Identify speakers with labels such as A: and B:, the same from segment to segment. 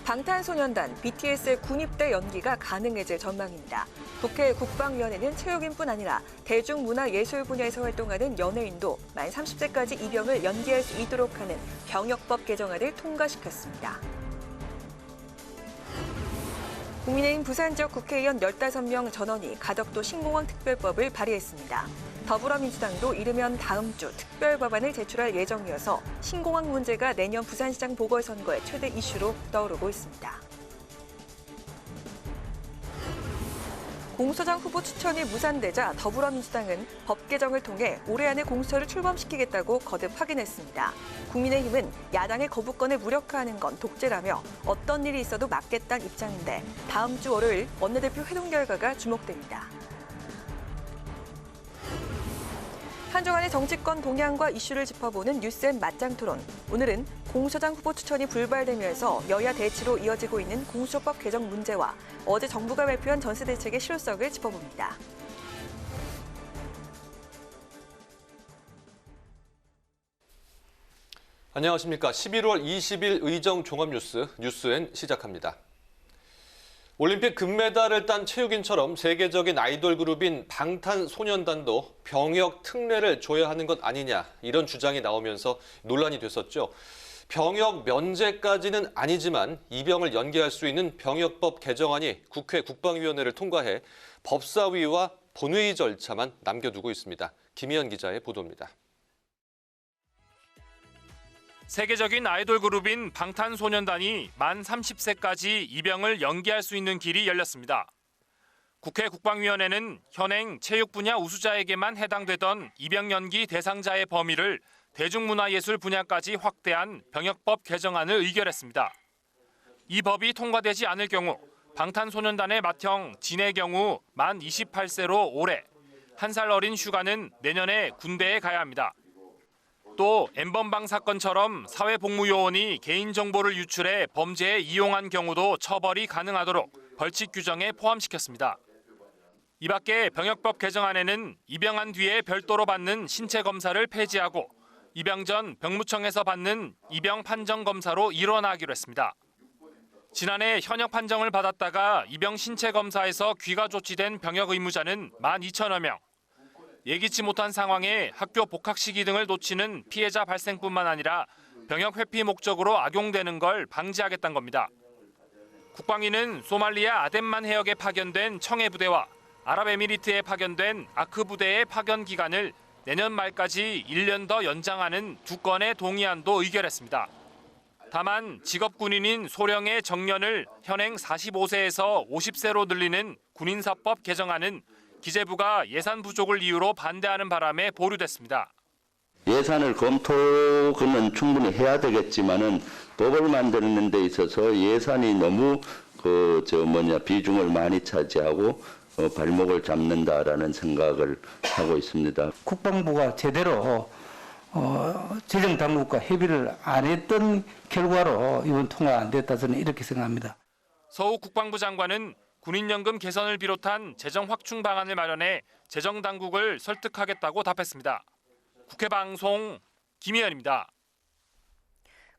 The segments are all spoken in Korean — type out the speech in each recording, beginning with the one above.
A: 방탄소년단 BTS의 군입대 연기가 가능해질 전망입니다. 국회 국방위원회는 체육인뿐 아니라 대중문화예술 분야에서 활동하는 연예인도 만 30세까지 입영을 연기할 수 있도록 하는 병역법 개정안을 통과시켰습니다. 국민의힘 부산 지역 국회의원 15명 전원이 가덕도 신공항 특별법을 발의했습니다. 더불어민주당도 이르면 다음 주 특별법안을 제출할 예정이어서 신공항 문제가 내년 부산시장 보궐선거의 최대 이슈로 떠오르고 있습니다. 공수처장 후보 추천이 무산되자 더불어민주당은 법 개정을 통해 올해 안에 공수처를 출범시키겠다고 거듭 확인했습니다. 국민의힘은 야당의 거부권을 무력화하는 건 독재라며 어떤 일이 있어도 막겠다는 입장인데 다음 주 월요일 원내대표 회동 결과가 주목됩니다. 한 주간의 정치권 동향과 이슈를 짚어보는 뉴스앤 맞짱 토론. 오늘은 공수처장 후보 추천이 불발되면서 여야 대치로 이어지고 있는 공수처법 개정 문제와 어제 정부가 발표한 전세 대책의 실효성을 짚어봅니다.
B: 안녕하십니까. 11월 20일 의정 종합뉴스 뉴스앤 시작합니다. 올림픽 금메달을 딴 체육인처럼 세계적인 아이돌 그룹인 방탄소년단도 병역 특례를 줘야 하는 것 아니냐 이런 주장이 나오면서 논란이 됐었죠. 병역 면제까지는 아니지만 입영을 연기할 수 있는 병역법 개정안이 국회 국방위원회를 통과해 법사위와 본회의 절차만 남겨두고 있습니다. 김희연 기자의 보도입니다.
C: 세계적인 아이돌 그룹인 방탄소년단이 만 30세까지 입영을 연기할 수 있는 길이 열렸습니다. 국회 국방위원회는 현행 체육 분야 우수자에게만 해당되던 입영 연기 대상자의 범위를 대중문화예술 분야까지 확대한 병역법 개정안을 의결했습니다. 이 법이 통과되지 않을 경우 방탄소년단의 맏형 진의 경우 만 28세로 올해, 1살 어린 슈가는 내년에 군대에 가야 합니다. 또 엠번방 사건처럼 사회복무요원이 개인정보를 유출해 범죄에 이용한 경우도 처벌이 가능하도록 벌칙 규정에 포함시켰습니다. 이 밖에 병역법 개정안에는 입영한 뒤에 별도로 받는 신체 검사를 폐지하고 입영 전 병무청에서 받는 입영 판정 검사로 일원하기로 했습니다. 지난해 현역 판정을 받았다가 입영 신체 검사에서 귀가 조치된 병역 의무자는 12,000여 명. 예기치 못한 상황에 학교 복학 시기 등을 놓치는 피해자 발생뿐만 아니라 병역 회피 목적으로 악용되는 걸 방지하겠다는 겁니다. 국방위는 소말리아 아덴만 해역에 파견된 청해 부대와 아랍에미리트에 파견된 아크 부대의 파견 기간을 내년 말까지 1년 더 연장하는 두 건의 동의안도 의결했습니다. 다만 직업군인인 소령의 정년을 현행 45세에서 50세로 늘리는 군인사법 개정안은 기재부가 예산 부족을 이유로 반대하는 바람에 보류됐습니다.
D: 예산을 검토는 충분히 해야 되겠지만은 법을 만드는 데 있어서 예산이 너무 비중을 많이 차지하고 발목을 잡는다라는 생각을 하고 있습니다.
E: 국방부가 제대로 재정 당국과 협의를 안 했던 결과로 이번 통과 안 됐다 저는 이렇게 생각합니다.
C: 서욱 국방부 장관은 군인연금 개선을 비롯한 재정 확충 방안을 마련해 재정 당국을 설득하겠다고 답했습니다. 국회 방송 김희연입니다.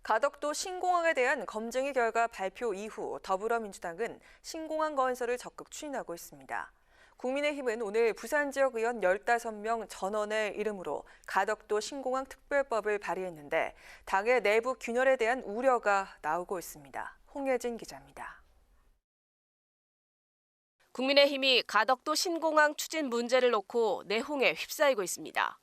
A: 가덕도 신공항에 대한 검증의 결과 발표 이후 더불어민주당은 신공항 건설을 적극 추진하고 있습니다. 국민의힘은 오늘 부산 지역 의원 15명 전원의 이름으로 가덕도 신공항 특별법을 발의했는데 당의 내부 균열에 대한 우려가 나오고 있습니다. 홍예진 기자입니다.
F: 국민의힘이 가덕도 신공항 추진 문제를 놓고 내홍에 휩싸이고 있습니다.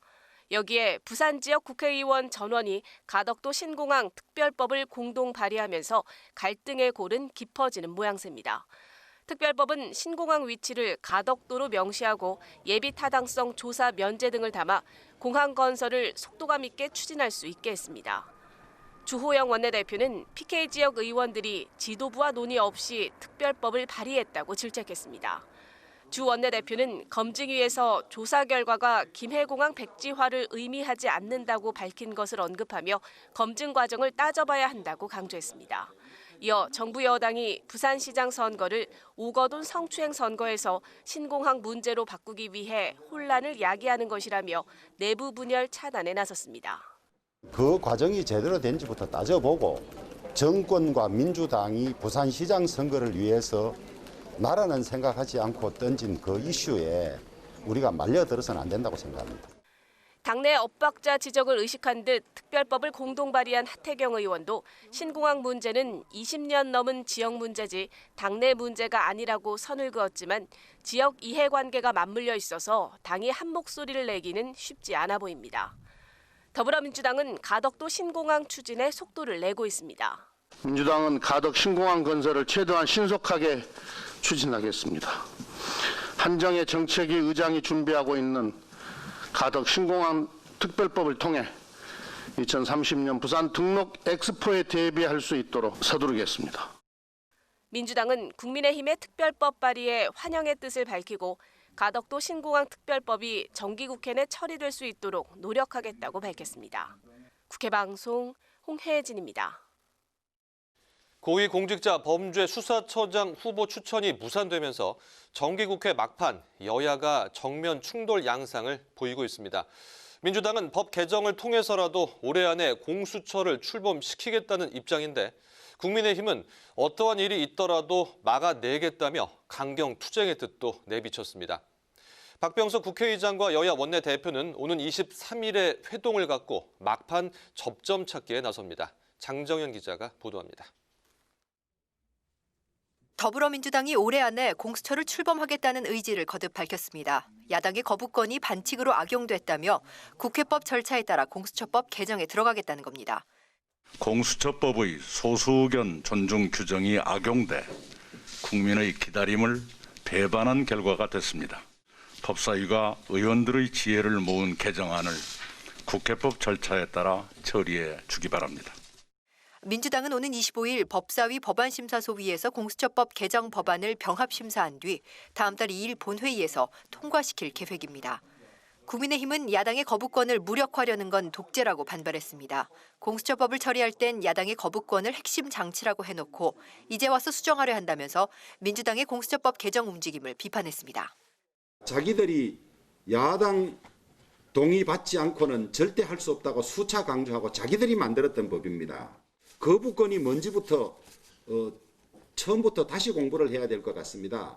F: 여기에 부산 지역 국회의원 전원이 가덕도 신공항 특별법을 공동 발의하면서 갈등의 골은 깊어지는 모양새입니다. 특별법은 신공항 위치를 가덕도로 명시하고 예비 타당성 조사 면제 등을 담아 공항 건설을 속도감 있게 추진할 수 있게 했습니다. 주호영 원내대표는 PK 지역 의원들이 지도부와 논의 없이 특별법을 발의했다고 질책했습니다. 주 원내대표는 검증위에서 조사 결과가 김해공항 백지화를 의미하지 않는다고 밝힌 것을 언급하며 검증 과정을 따져봐야 한다고 강조했습니다. 이어 정부 여당이 부산시장 선거를 오거돈 성추행 선거에서 신공항 문제로 바꾸기 위해 혼란을 야기하는 것이라며 내부 분열 차단에 나섰습니다.
G: 그 과정이 제대로 된지부터 따져보고 정권과 민주당이 부산시장 선거를 위해서 나라는 생각하지 않고 던진 그 이슈에 우리가 말려들어서는 안 된다고 생각합니다.
F: 당내 엇박자 지적을 의식한 듯 특별법을 공동 발의한 하태경 의원도 신공항 문제는 20년 넘은 지역 문제지 당내 문제가 아니라고 선을 그었지만 지역 이해관계가 맞물려 있어서 당이 한 목소리를 내기는 쉽지 않아 보입니다. 더불어민주당은 가덕도 신공항 추진에 속도를 내고 있습니다.
H: 민주당은 가덕 신공항 건설을 최대한 신속하게 추진하겠습니다. 한정의 정책위 의장이 준비하고 있는 가덕 신공항 특별법을 통해 2030년 부산 등록 엑스포에 대비할 수 있도록 서두르겠습니다.
F: 민주당은 국민의힘의 특별법 발의에 환영의 뜻을 밝히고 가덕도 신공항 특별법이 정기국회 내 처리될 수 있도록 노력하겠다고 밝혔습니다. 국회방송 홍혜진입니다.
B: 고위공직자 범죄수사처장 후보 추천이 무산되면서 정기국회 막판 여야가 정면 충돌 양상을 보이고 있습니다. 민주당은 법 개정을 통해서라도 올해 안에 공수처를 출범시키겠다는 입장인데 국민의힘은 어떠한 일이 있더라도 막아내겠다며 강경 투쟁의 뜻도 내비쳤습니다. 박병석 국회의장과 여야 원내대표는 오는 23일에 회동을 갖고 막판 접점 찾기에 나섭니다. 장정현 기자가 보도합니다.
I: 더불어민주당이 올해 안에 공수처를 출범하겠다는 의지를 거듭 밝혔습니다. 야당의 거부권이 반칙으로 악용됐다며 국회법 절차에 따라 공수처법 개정에 들어가겠다는 겁니다.
J: 공수처법의 소수 의견 존중 규정이 악용돼 국민의 기다림을 배반한 결과가 됐습니다. 법사위가 의원들의 지혜를 모은 개정안을 국회법 절차에 따라 처리해 주기 바랍니다.
I: 민주당은 오는 25일 법사위 법안심사소위에서 공수처법 개정 법안을 병합심사한 뒤 다음 달 2일 본회의에서 통과시킬 계획입니다. 국민의힘은 야당의 거부권을 무력화하려는 건 독재라고 반발했습니다. 공수처법을 처리할 땐 야당의 거부권을 핵심 장치라고 해놓고 이제 와서 수정하려 한다면서 민주당의 공수처법 개정 움직임을 비판했습니다.
G: 자기들이 야당 동의받지 않고는 절대 할 수 없다고 수차 강조하고 자기들이 만들었던 법입니다. 거부권이 뭔지부터 처음부터 다시 공부를 해야 될 것 같습니다.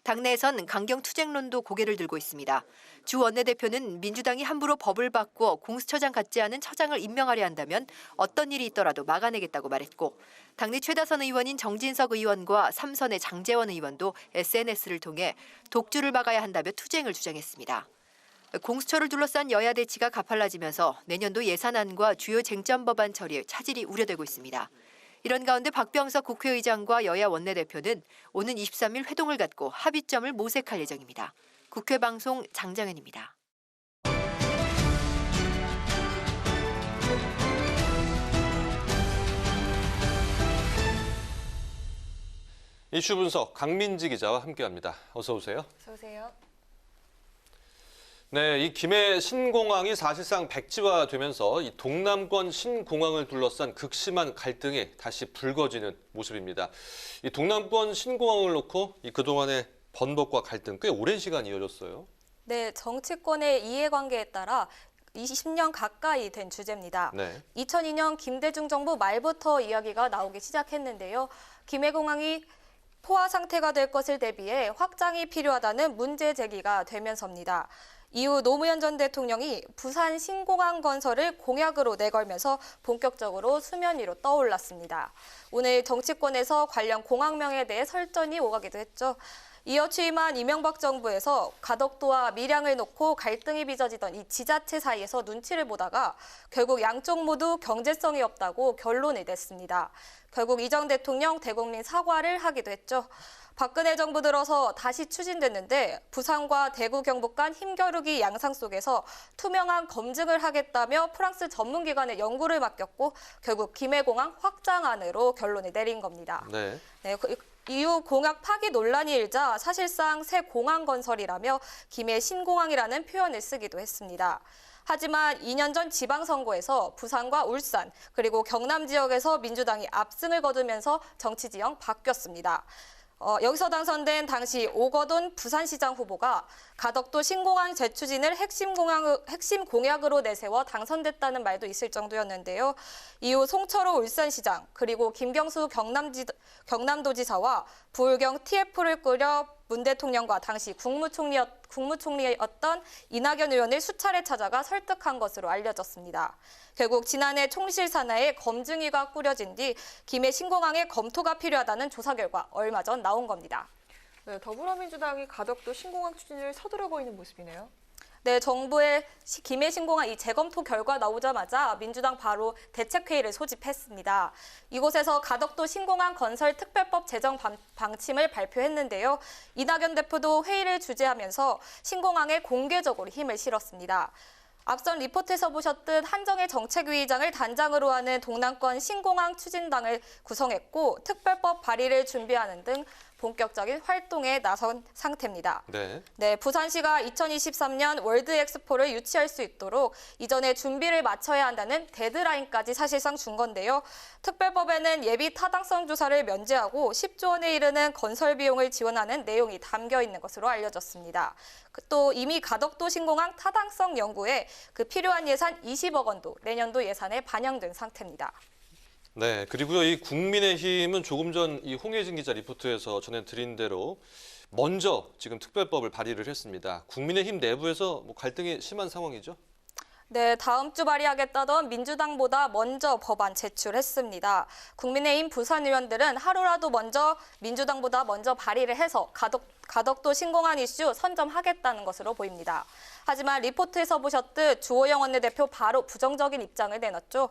I: 당내에선 강경 투쟁론도 고개를 들고 있습니다. 주 원내대표는 민주당이 함부로 법을 바꾸어 공수처장 같지 않은 처장을 임명하려 한다면 어떤 일이 있더라도 막아내겠다고 말했고 당내 최다선 의원인 정진석 의원과 3선의 장제원 의원도 SNS를 통해 독주를 막아야 한다며 투쟁을 주장했습니다. 공수처를 둘러싼 여야 대치가 가팔라지면서 내년도 예산안과 주요 쟁점 법안 처리에 차질이 우려되고 있습니다. 이런 가운데 박병석 국회의장과 여야 원내대표는 오는 23일 회동을 갖고 합의점을 모색할 예정입니다. 국회방송 장정현입니다.
B: 이슈 분석 강민지 기자와 함께합니다. 어서 오세요.
A: 어서 오세요.
B: 네, 이 김해 신공항이 사실상 백지화되면서 이 동남권 신공항을 둘러싼 극심한 갈등이 다시 불거지는 모습입니다. 이 동남권 신공항을 놓고 이 그동안의 번복과 갈등 꽤 오랜 시간 이어졌어요.
K: 네, 정치권의 이해관계에 따라 20년 가까이 된 주제입니다.
B: 네.
K: 2002년 김대중 정부 말부터 이야기가 나오기 시작했는데요. 김해공항이 포화 상태가 될 것을 대비해 확장이 필요하다는 문제 제기가 되면서입니다. 이후 노무현 전 대통령이 부산 신공항 건설을 공약으로 내걸면서 본격적으로 수면 위로 떠올랐습니다. 오늘 정치권에서 관련 공항명에 대해 설전이 오가기도 했죠. 이어 취임한 이명박 정부에서 가덕도와 밀양을 놓고 갈등이 빚어지던 이 지자체 사이에서 눈치를 보다가 결국 양쪽 모두 경제성이 없다고 결론이 냈습니다. 결국 이 전 대통령 대국민 사과를 하기도 했죠. 박근혜 정부 들어서 다시 추진됐는데 부산과 대구 경북 간 힘겨루기 양상 속에서 투명한 검증을 하겠다며 프랑스 전문기관에 연구를 맡겼고 결국 김해공항 확장안으로 결론을 내린 겁니다.
B: 네.
K: 네, 이후 공약 파기 논란이 일자 사실상 새 공항 건설이라며 김해 신공항이라는 표현을 쓰기도 했습니다. 하지만 2년 전 지방선거에서 부산과 울산 그리고 경남 지역에서 민주당이 압승을 거두면서 정치 지형 바뀌었습니다. 여기서 당선된 당시 오거돈 부산시장 후보가 가덕도 신공항 재추진을 핵심 공약으로 내세워 당선됐다는 말도 있을 정도였는데요. 이후 송철호 울산시장 그리고 김경수 경남도지사와 부울경 TF를 꾸려 문 대통령과 당시 국무총리였던 이낙연 의원을 수차례 찾아가 설득한 것으로 알려졌습니다. 결국 지난해 총실 산하에 검증위가 꾸려진 뒤 김해 신공항의 검토가 필요하다는 조사 결과 얼마 전 나온 겁니다.
A: 네, 더불어민주당이 가덕도 신공항 추진을 서두르고 있는 모습이네요.
K: 네, 정부의 김해 신공항 이 재검토 결과 나오자마자 민주당 바로 대책회의를 소집했습니다. 이곳에서 가덕도 신공항 건설 특별법 제정 방침을 발표했는데요. 이낙연 대표도 회의를 주재하면서 신공항에 공개적으로 힘을 실었습니다. 앞선 리포트에서 보셨듯 한정혜 정책위의장을 단장으로 하는 동남권 신공항 추진당을 구성했고 특별법 발의를 준비하는 등 본격적인 활동에 나선 상태입니다. 네, 부산시가 2023년 월드 엑스포를 유치할 수 있도록 이전에 준비를 마쳐야 한다는 데드라인까지 사실상 준 건데요. 특별법에는 예비 타당성 조사를 면제하고 10조 원에 이르는 건설 비용을 지원하는 내용이 담겨 있는 것으로 알려졌습니다. 또 이미 가덕도 신공항 타당성 연구에 그 필요한 예산 20억 원도 내년도 예산에 반영된 상태입니다.
B: 네, 그리고요, 이 국민의힘은 조금 전 이 홍혜진 기자 리포트에서 전해드린 대로 먼저 지금 특별법을 발의를 했습니다. 국민의힘 내부에서 갈등이 심한 상황이죠?
K: 네, 다음 주 발의하겠다던 민주당보다 먼저 법안 제출했습니다. 국민의힘 부산 의원들은 하루라도 먼저 민주당보다 먼저 발의를 해서 가덕도 신공항 이슈 선점하겠다는 것으로 보입니다. 하지만 리포트에서 보셨듯 주호영 원내대표 바로 부정적인 입장을 내놨죠.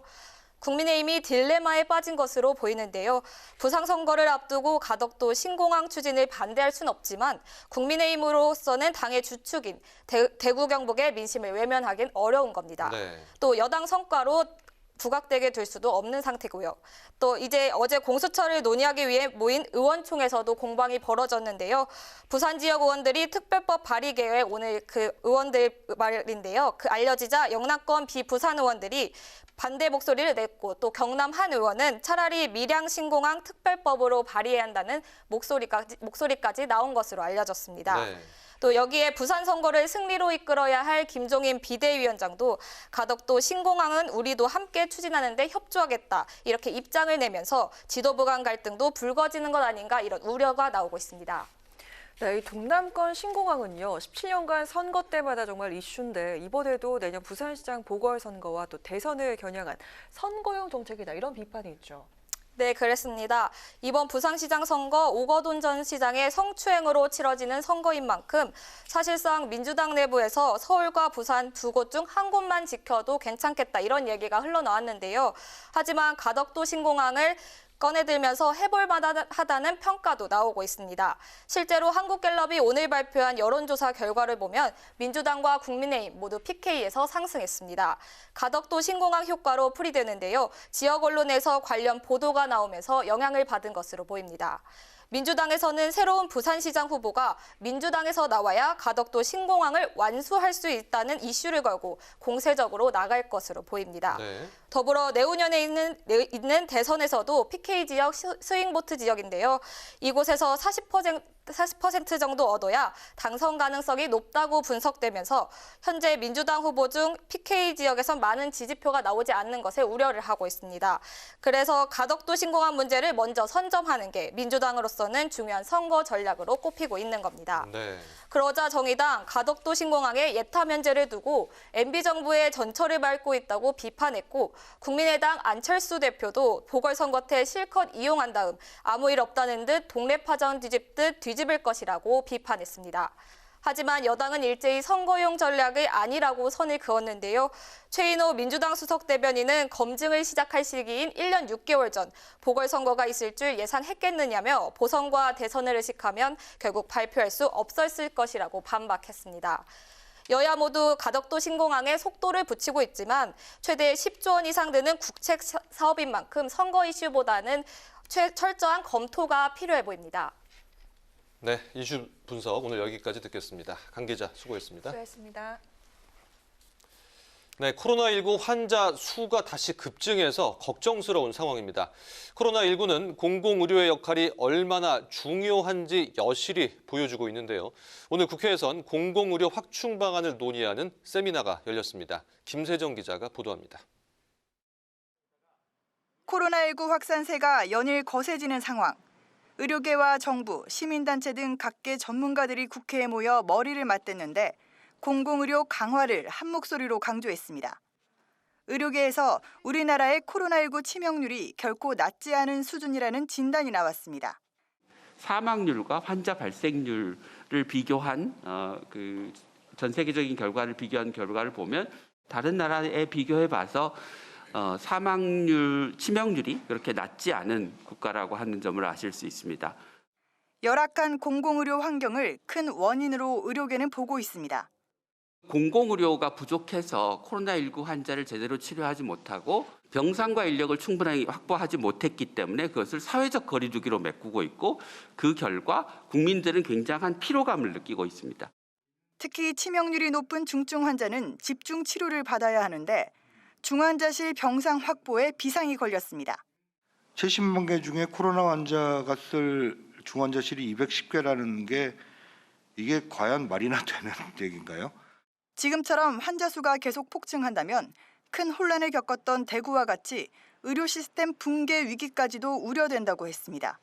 K: 국민의힘이 딜레마에 빠진 것으로 보이는데요. 부상선거를 앞두고 가덕도 신공항 추진을 반대할 수는 없지만 국민의힘으로서는 당의 주축인 대구 경북의 민심을 외면하긴 어려운 겁니다.
B: 네.
K: 또 여당 성과로 부각되게 될 수도 없는 상태고요. 또 이제 어제 공수처를 논의하기 위해 모인 의원총에서도 공방이 벌어졌는데요. 부산 지역 의원들이 특별법 발의 계획 오늘 그 의원들 말인데요. 알려지자 영남권 비부산 의원들이 반대 목소리를 냈고 또 경남 한 의원은 차라리 밀양 신공항 특별법으로 발의해야 한다는 목소리까지 나온 것으로 알려졌습니다.
B: 네.
K: 또 여기에 부산 선거를 승리로 이끌어야 할 김종인 비대위원장도 가덕도 신공항은 우리도 함께 추진하는데 협조하겠다 이렇게 입장을 내면서 지도부 간 갈등도 불거지는 것 아닌가 이런 우려가 나오고 있습니다.
A: 네, 이 동남권 신공항은요, 17년간 선거 때마다 정말 이슈인데 이번에도 내년 부산시장 보궐선거와 또 대선을 겨냥한 선거용 정책이다 이런 비판이 있죠.
K: 네, 그렇습니다. 이번 부산시장 선거 오거돈 전 시장의 성추행으로 치러지는 선거인 만큼 사실상 민주당 내부에서 서울과 부산 두 곳 중 한 곳만 지켜도 괜찮겠다 이런 얘기가 흘러나왔는데요. 하지만 가덕도 신공항을 꺼내들면서 해볼 만하다는 평가도 나오고 있습니다. 실제로 한국갤럽이 오늘 발표한 여론조사 결과를 보면 민주당과 국민의힘 모두 PK에서 상승했습니다. 가덕도 신공항 효과로 풀이되는데요. 지역 언론에서 관련 보도가 나오면서 영향을 받은 것으로 보입니다. 민주당에서는 새로운 부산시장 후보가 민주당에서 나와야 가덕도 신공항을 완수할 수 있다는 이슈를 걸고 공세적으로 나갈 것으로 보입니다.
B: 네.
K: 더불어 내후년에 있는 대선에서도 PK 지역 스윙보트 지역인데요. 이곳에서 40% 정도 얻어야 당선 가능성이 높다고 분석되면서 현재 민주당 후보 중 PK 지역에선 많은 지지표가 나오지 않는 것에 우려를 하고 있습니다. 그래서 가덕도 신공항 문제를 먼저 선점하는 게 민주당으로서는 중요한 선거 전략으로 꼽히고 있는 겁니다.
B: 네.
K: 그러자 정의당 가덕도 신공항에 예타 면제를 두고 MB정부의 전철을 밟고 있다고 비판했고 국민의당 안철수 대표도 보궐선거 때 실컷 이용한 다음 아무 일 없다는 듯 동래파전 뒤집듯 뒤집을 것이라고 비판했습니다. 하지만 여당은 일제히 선거용 전략이 아니라고 선을 그었는데요. 최인호 민주당 수석 대변인은 검증을 시작할 시기인 1년 6개월 전 보궐선거가 있을 줄 예상했겠느냐며 보선과 대선을 의식하면 결국 발표할 수 없었을 것이라고 반박했습니다. 여야 모두 가덕도 신공항에 속도를 붙이고 있지만 최대 10조 원 이상 드는 국책 사업인 만큼 선거 이슈보다는 철저한 검토가 필요해 보입니다.
B: 네, 이슈 분석 오늘 여기까지 듣겠습니다. 강 기자 수고했습니다.
A: 수고했습니다.
B: 네, 코로나19 환자 수가 다시 급증해서 걱정스러운 상황입니다. 코로나19는 공공의료의 역할이 얼마나 중요한지 여실히 보여주고 있는데요. 오늘 국회에선 공공의료 확충 방안을 논의하는 세미나가 열렸습니다. 김세정 기자가 보도합니다.
L: 코로나19 확산세가 연일 거세지는 상황. 의료계와 정부, 시민단체 등 각계 전문가들이 국회에 모여 머리를 맞댔는데 공공의료 강화를 한 목소리로 강조했습니다. 의료계에서 우리나라의 코로나19 치명률이 결코 낮지 않은 수준이라는 진단이 나왔습니다.
M: 사망률과 환자 발생률을 비교한 전 세계적인 결과를 비교한 결과를 보면 다른 나라에 비교해봐서 사망률, 치명률이 그렇게 낮지 않은 국가라고 하는 점을 아실 수 있습니다.
L: 열악한 공공의료 환경을 큰 원인으로 의료계는 보고 있습니다.
M: 공공의료가 부족해서 코로나19 환자를 제대로 치료하지 못하고 병상과 인력을 충분히 확보하지 못했기 때문에 그것을 사회적 거리두기로 메꾸고 있고 그 결과 국민들은 굉장한 피로감을 느끼고 있습니다.
L: 특히 치명률이 높은 중증 환자는 집중 치료를 받아야 하는데 중환자실 병상 확보에 비상이 걸렸습니다.
N: 70만 개 중에 코로나 환자가 쓸 중환자실이 210개라는 게 이게 과연 말이나 되는 얘기인가요?
L: 지금처럼 환자 수가 계속 폭증한다면 큰 혼란을 겪었던 대구와 같이 의료 시스템 붕괴 위기까지도 우려된다고 했습니다.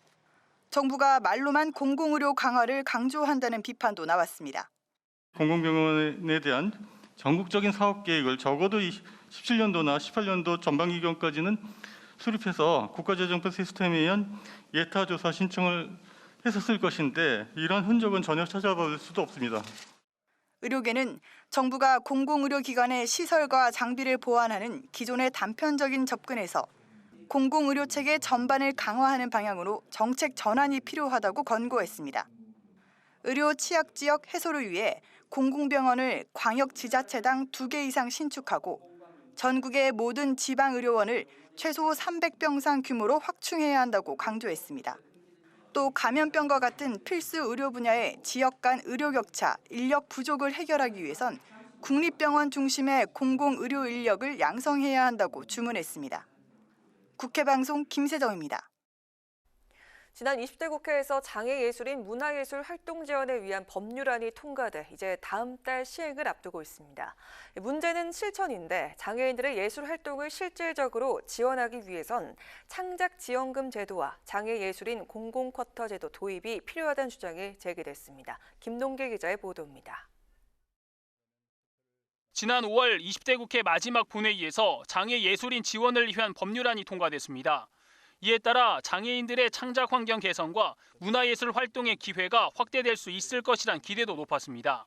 L: 정부가 말로만 공공의료 강화를 강조한다는 비판도 나왔습니다.
O: 공공병원에 대한 전국적인 사업 계획을 적어도 17년도나 18년도 전반기경까지는 수립해서 국가재정부 시스템에 의한 예타조사 신청을 했었을 것인데 이런 흔적은 전혀 찾아볼 수도 없습니다.
L: 의료계는 정부가 공공의료기관의 시설과 장비를 보완하는 기존의 단편적인 접근에서 공공의료체계 전반을 강화하는 방향으로 정책 전환이 필요하다고 권고했습니다. 의료 취약지역 해소를 위해 공공병원을 광역지자체당 2개 이상 신축하고 전국의 모든 지방의료원을 최소 300병상 규모로 확충해야 한다고 강조했습니다. 또 감염병과 같은 필수 의료 분야의 지역 간 의료 격차, 인력 부족을 해결하기 위해선 국립병원 중심의 공공의료 인력을 양성해야 한다고 주문했습니다. 국회방송 김세정입니다.
A: 지난 20대 국회에서 장애예술인 문화예술 활동 지원을 위한 법률안이 통과돼 이제 다음 달 시행을 앞두고 있습니다. 문제는 실천인데 장애인들의 예술 활동을 실질적으로 지원하기 위해선 창작지원금 제도와 장애예술인 공공쿼터 제도 도입이 필요하다는 주장이 제기됐습니다. 김동길 기자의 보도입니다.
C: 지난 5월 20대 국회 마지막 본회의에서 장애예술인 지원을 위한 법률안이 통과됐습니다. 이에 따라 장애인들의 창작 환경 개선과 문화예술 활동의 기회가 확대될 수 있을 것이란 기대도 높았습니다.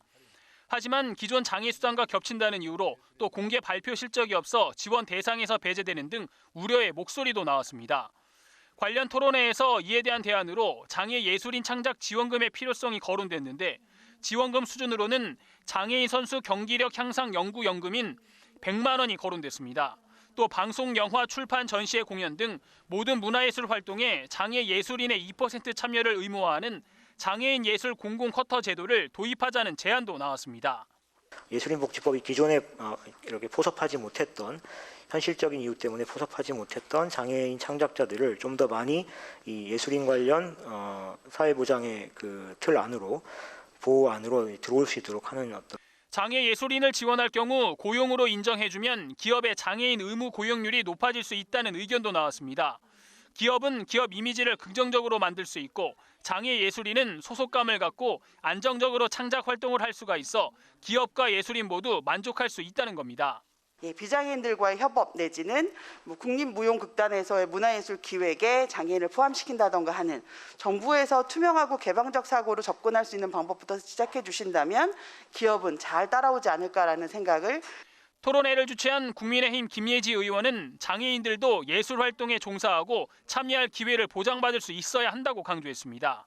C: 하지만 기존 장애수당과 겹친다는 이유로 또 공개 발표 실적이 없어 지원 대상에서 배제되는 등 우려의 목소리도 나왔습니다. 관련 토론회에서 이에 대한 대안으로 장애예술인 창작 지원금의 필요성이 거론됐는데 지원금 수준으로는 장애인 선수 경기력 향상 연구연금인 100만 원이 거론됐습니다. 또 방송, 영화, 출판, 전시회, 공연 등 모든 문화예술 활동에 장애 예술인의 2% 참여를 의무화하는 장애인 예술 공공 쿼터 제도를 도입하자는 제안도 나왔습니다.
P: 예술인복지법이 기존에 이렇게 포섭하지 못했던 현실적인 이유 때문에 포섭하지 못했던 장애인 창작자들을 좀 더 많이 이 예술인 관련 사회보장의 그 틀 안으로 보호 안으로 들어올 수 있도록 하는 어떤.
C: 장애 예술인을 지원할 경우 고용으로 인정해주면 기업의 장애인 의무 고용률이 높아질 수 있다는 의견도 나왔습니다. 기업은 기업 이미지를 긍정적으로 만들 수 있고 장애 예술인은 소속감을 갖고 안정적으로 창작 활동을 할 수가 있어 기업과 예술인 모두 만족할 수 있다는 겁니다.
Q: 비장애인들과의 협업 내지는 국립무용극단에서의 문화예술 기획에 장애인을 포함시킨다던가 하는 정부에서 투명하고 개방적 사고로 접근할 수 있는 방법부터 시작해 주신다면 기업은 잘 따라오지 않을까라는 생각을.
C: 토론회를 주최한 국민의힘 김예지 의원은 장애인들도 예술 활동에 종사하고 참여할 기회를 보장받을 수 있어야 한다고 강조했습니다.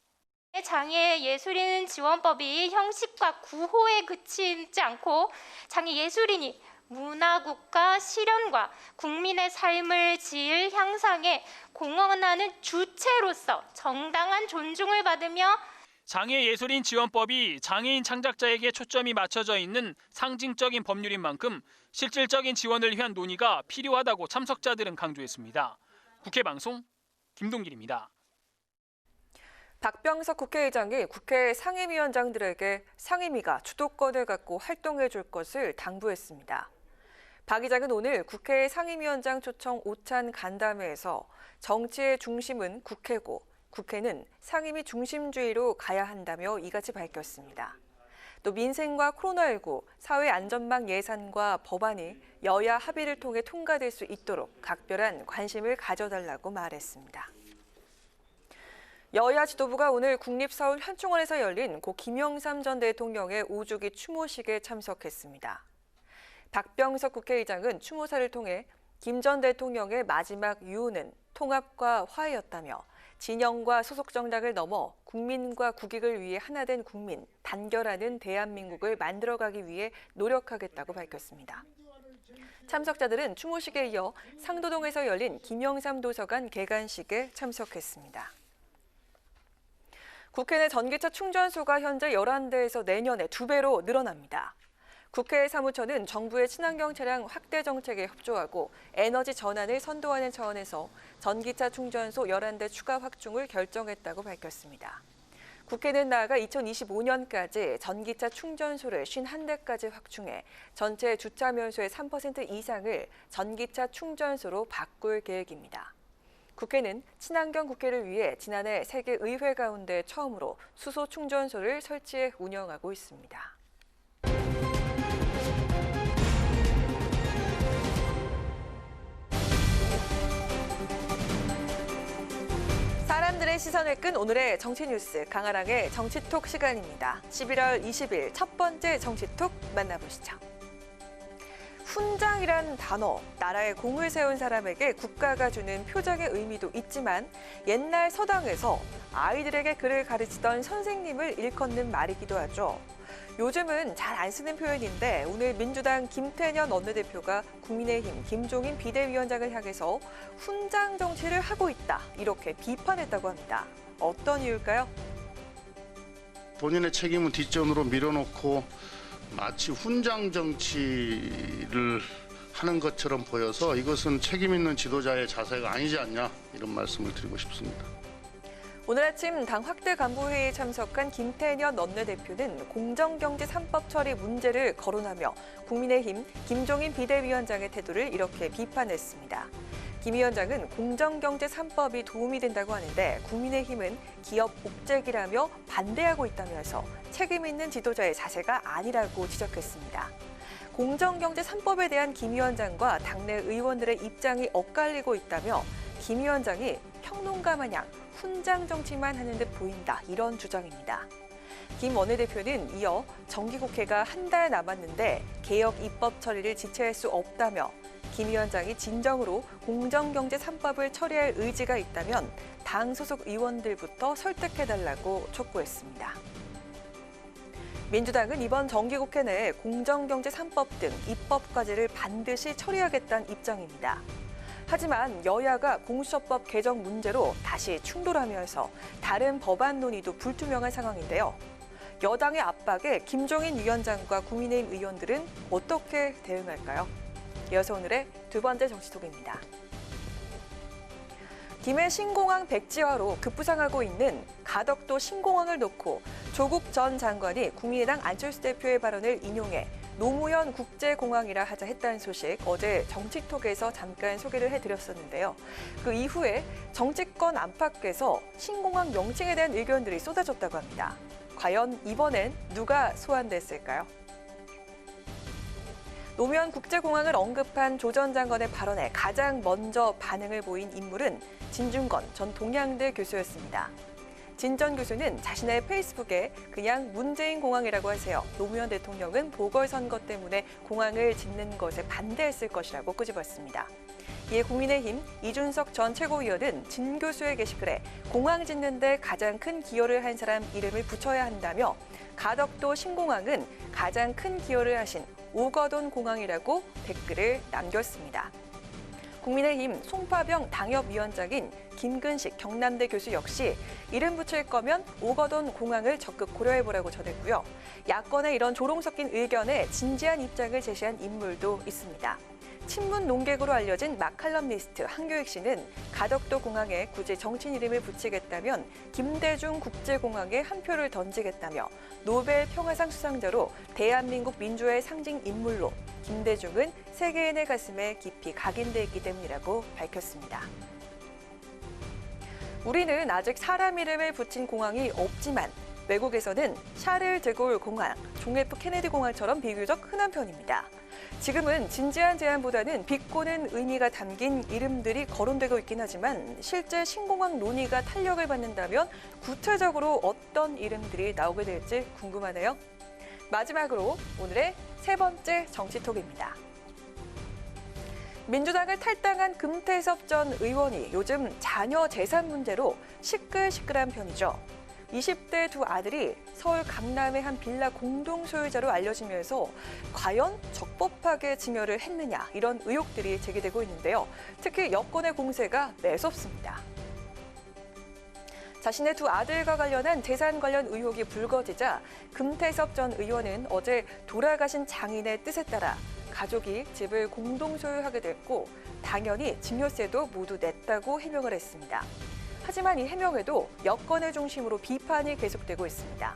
R: 장애 예술인 지원법이 형식과 구호에 그치지 않고 장애 예술인이 문화국가 실현과 국민의 삶을 질 향상에 공헌하는 주체로서 정당한 존중을 받으며
C: 장애예술인 지원법이 장애인 창작자에게 초점이 맞춰져 있는 상징적인 법률인 만큼 실질적인 지원을 위한 논의가 필요하다고 참석자들은 강조했습니다. 국회 방송 김동길입니다.
A: 박병석 국회의장이 국회 상임위원장들에게 상임위가 주도권을 갖고 활동해 줄 것을 당부했습니다. 박 의장은 오늘 국회 상임위원장 초청 오찬 간담회에서 정치의 중심은 국회고 국회는 상임위 중심주의로 가야 한다며 이같이 밝혔습니다. 또 민생과 코로나19, 사회 안전망 예산과 법안이 여야 합의를 통해 통과될 수 있도록 각별한 관심을 가져달라고 말했습니다. 여야 지도부가 오늘 국립서울 현충원에서 열린 고 김영삼 전 대통령의 5주기 추모식에 참석했습니다. 박병석 국회의장은 추모사를 통해 김 전 대통령의 마지막 유언은 통합과 화해였다며 진영과 소속 정당을 넘어 국민과 국익을 위해 하나된 국민, 단결하는 대한민국을 만들어가기 위해 노력하겠다고 밝혔습니다. 참석자들은 추모식에 이어 상도동에서 열린 김영삼 도서관 개관식에 참석했습니다. 국회 내 전기차 충전소가 현재 11대에서 내년에 2배로 늘어납니다. 국회 사무처는 정부의 친환경 차량 확대 정책에 협조하고 에너지 전환을 선도하는 차원에서 전기차 충전소 11대 추가 확충을 결정했다고 밝혔습니다. 국회는 나아가 2025년까지 전기차 충전소를 51대까지 확충해 전체 주차 면소의 3% 이상을 전기차 충전소로 바꿀 계획입니다. 국회는 친환경 국회를 위해 지난해 세계 의회 가운데 처음으로 수소 충전소를 설치해 운영하고 있습니다. 사람들의 시선을 끈 오늘의 정치 뉴스 강아랑의 정치톡 시간입니다. 11월 20일 첫 번째 정치톡 만나보시죠. 훈장이란 단어, 나라에 공을 세운 사람에게 국가가 주는 표적의 의미도 있지만 옛날 서당에서 아이들에게 글을 가르치던 선생님을 일컫는 말이기도 하죠. 요즘은 잘 안 쓰는 표현인데 오늘 민주당 김태년 원내대표가 국민의힘 김종인 비대위원장을 향해서 훈장 정치를 하고 있다, 이렇게 비판했다고 합니다. 어떤 이유일까요?
H: 본인의 책임은 뒷전으로 밀어놓고 마치 훈장 정치를 하는 것처럼 보여서 이것은 책임 있는 지도자의 자세가 아니지 않냐, 이런 말씀을 드리고 싶습니다.
A: 오늘 아침 당 확대 간부회의에 참석한 김태년 원내대표는 공정경제 3법 처리 문제를 거론하며 국민의힘 김종인 비대위원장의 태도를 이렇게 비판했습니다. 김 위원장은 공정경제 3법이 도움이 된다고 하는데 국민의힘은 기업 복제기라며 반대하고 있다면서 책임 있는 지도자의 자세가 아니라고 지적했습니다. 공정경제 3법에 대한 김 위원장과 당내 의원들의 입장이 엇갈리고 있다며 김 위원장이 평론가 마냥 훈장 정치만 하는 듯 보인다, 이런 주장입니다. 김 원내대표는 이어 정기국회가 한 달 남았는데 개혁 입법 처리를 지체할 수 없다며 김 위원장이 진정으로 공정경제 3법을 처리할 의지가 있다면 당 소속 의원들부터 설득해달라고 촉구했습니다. 민주당은 이번 정기국회 내에 공정경제 3법 등 입법 과제를 반드시 처리하겠다는 입장입니다. 하지만 여야가 공수처법 개정 문제로 다시 충돌하면서 다른 법안 논의도 불투명한 상황인데요. 여당의 압박에 김종인 위원장과 국민의힘 의원들은 어떻게 대응할까요? 이어서 오늘의 두 번째 정치톡입니다. 김해 신공항 백지화로 급부상하고 있는 가덕도 신공항을 놓고 조국 전 장관이 국민의당 안철수 대표의 발언을 인용해 노무현 국제공항이라 하자 했다는 소식 어제 정치톡에서 잠깐 소개를 해드렸었는데요. 그 이후에 정치권 안팎에서 신공항 명칭에 대한 의견들이 쏟아졌다고 합니다. 과연 이번엔 누가 소환됐을까요? 노무현 국제공항을 언급한 조 전 장관의 발언에 가장 먼저 반응을 보인 인물은 진중권 전 동양대 교수였습니다. 진 전 교수는 자신의 페이스북에 그냥 문재인 공항이라고 하세요. 노무현 대통령은 보궐선거 때문에 공항을 짓는 것에 반대했을 것이라고 끄집었습니다. 이에 국민의힘 이준석 전 최고위원은 진 교수의 게시글에 공항 짓는 데 가장 큰 기여를 한 사람 이름을 붙여야 한다며 가덕도 신공항은 가장 큰 기여를 하신 오거돈 공항이라고 댓글을 남겼습니다. 국민의힘 송파병 당협위원장인 김근식 경남대 교수 역시 이름 붙일 거면 오거돈 공항을 적극 고려해보라고 전했고요. 야권의 이런 조롱 섞인 의견에 진지한 입장을 제시한 인물도 있습니다. 친문 농객으로 알려진 마칼럼니스트 한교익 씨는 가덕도 공항에 굳이 정치인 이름을 붙이겠다면 김대중 국제공항에 한 표를 던지겠다며 노벨 평화상 수상자로 대한민국 민주화의 상징 인물로 김대중은 세계인의 가슴에 깊이 각인돼 있기 때문이라고 밝혔습니다. 우리는 아직 사람 이름을 붙인 공항이 없지만 외국에서는 샤를 드골 공항, 존 F 케네디 공항처럼 비교적 흔한 편입니다. 지금은 진지한 제안보다는 비꼬는 의미가 담긴 이름들이 거론되고 있긴 하지만 실제 신공항 논의가 탄력을 받는다면 구체적으로 어떤 이름들이 나오게 될지 궁금하네요. 마지막으로 오늘의 세 번째 정치톡입니다. 민주당을 탈당한 금태섭 전 의원이 요즘 자녀 재산 문제로 시끌시끌한 편이죠. 20대 두 아들이 서울 강남의 한 빌라 공동 소유자로 알려지면서 과연 적법하게 증여를 했느냐 이런 의혹들이 제기되고 있는데요. 특히 여권의 공세가 매섭습니다. 자신의 두 아들과 관련한 재산 관련 의혹이 불거지자 금태섭 전 의원은 어제 돌아가신 장인의 뜻에 따라 가족이 집을 공동 소유하게 됐고 당연히 증여세도 모두 냈다고 해명을 했습니다. 하지만 이 해명에도 여권의 중심으로 비판이 계속되고 있습니다.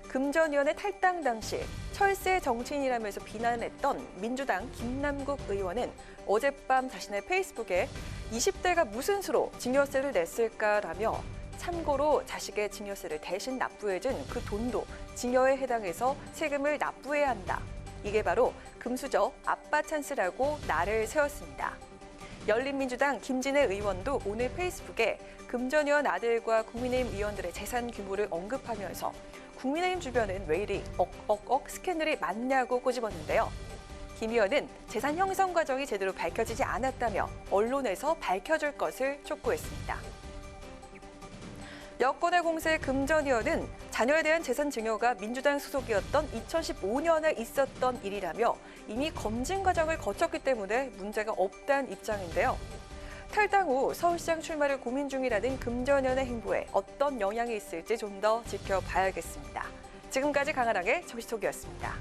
A: 금 전 의원의 탈당 당시 철새 정치인이라면서 비난했던 민주당 김남국 의원은 어젯밤 자신의 페이스북에 20대가 무슨 수로 증여세를 냈을까라며 참고로 자식의 증여세를 대신 납부해준 그 돈도 증여에 해당해서 세금을 납부해야 한다. 이게 바로 금수저 아빠 찬스라고 날을 세웠습니다. 열린민주당 김진애 의원도 오늘 페이스북에 금 전 의원 아들과 국민의힘 의원들의 재산 규모를 언급하면서 국민의힘 주변은 왜 이리 스캔들이 많냐고 꼬집었는데요. 김 의원은 재산 형성 과정이 제대로 밝혀지지 않았다며 언론에서 밝혀줄 것을 촉구했습니다. 여권의 공세 금 전 의원은 자녀에 대한 재산 증여가 민주당 소속이었던 2015년에 있었던 일이라며 이미 검증 과정을 거쳤기 때문에 문제가 없다는 입장인데요. 탈당 후 서울시장 출마를 고민 중이라는 금 전 의원의 행보에 어떤 영향이 있을지 좀 더 지켜봐야겠습니다. 지금까지 강한항의 정치톡이었습니다.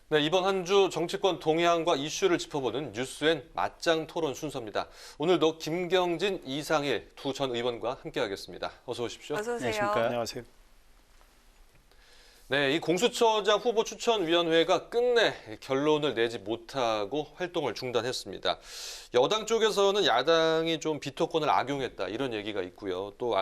B: 네, 이번 한 주 정치권 동향과 이슈를 짚어보는 뉴스엔 맞짱 토론 순서입니다. 오늘도 김경진, 이상일 두 전 의원과 함께하겠습니다. 어서 오십시오.
A: 어서 오세요.
S: 안녕하십니까. 안녕하세요.
B: 네, 이 공수처장 후보 추천위원회가 끝내 결론을 내지 못하고 활동을 중단했습니다. 여당 쪽에서는 야당이 좀 비토권을 악용했다 이런 얘기가 있고요. 또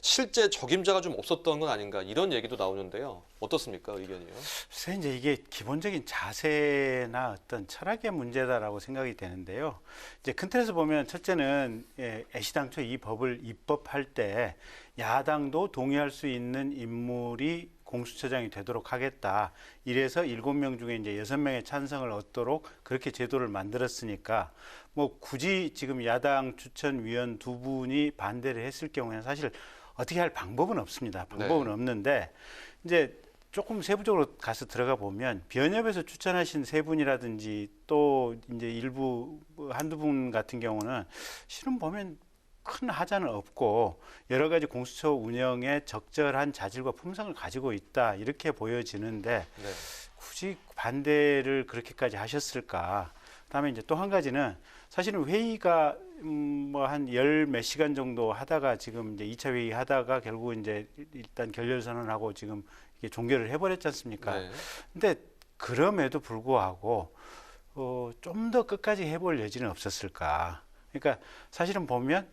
B: 실제 적임자가 좀 없었던 건 아닌가 이런 얘기도 나오는데요. 어떻습니까, 의견이요?
S: 글쎄 이제 이게 기본적인 자세나 어떤 철학의 문제다라고 생각이 되는데요. 이제 큰 틀에서 보면 첫째는 애시당초 이 법을 입법할 때 야당도 동의할 수 있는 인물이 공수처장이 되도록 하겠다. 이래서 7명 중에 이제 6명의 찬성을 얻도록 그렇게 제도를 만들었으니까 뭐 굳이 지금 야당 추천위원 두 분이 반대를 했을 경우에는 사실 어떻게 할 방법은 없습니다. 방법은 없는데 이제 조금 세부적으로 가서 들어가 보면 변협에서 추천하신 세 분이라든지 또 이제 일부 한두 분 같은 경우는 실은 보면 큰 하자는 없고 여러 가지 공수처 운영에 적절한 자질과 품성을 가지고 있다 이렇게 보여지는데 굳이 반대를 그렇게까지 하셨을까? 그다음에 이제 또 한 가지는 사실은 회의가 뭐 한 10몇 시간 정도 하다가 지금 이제 2차 회의 하다가 결국 이제 일단 결렬 선언하고 지금 이게 종결을 해버렸지 않습니까? 근데 그럼에도 불구하고 좀 더 끝까지 해볼 여지는 없었을까? 그러니까 사실은 보면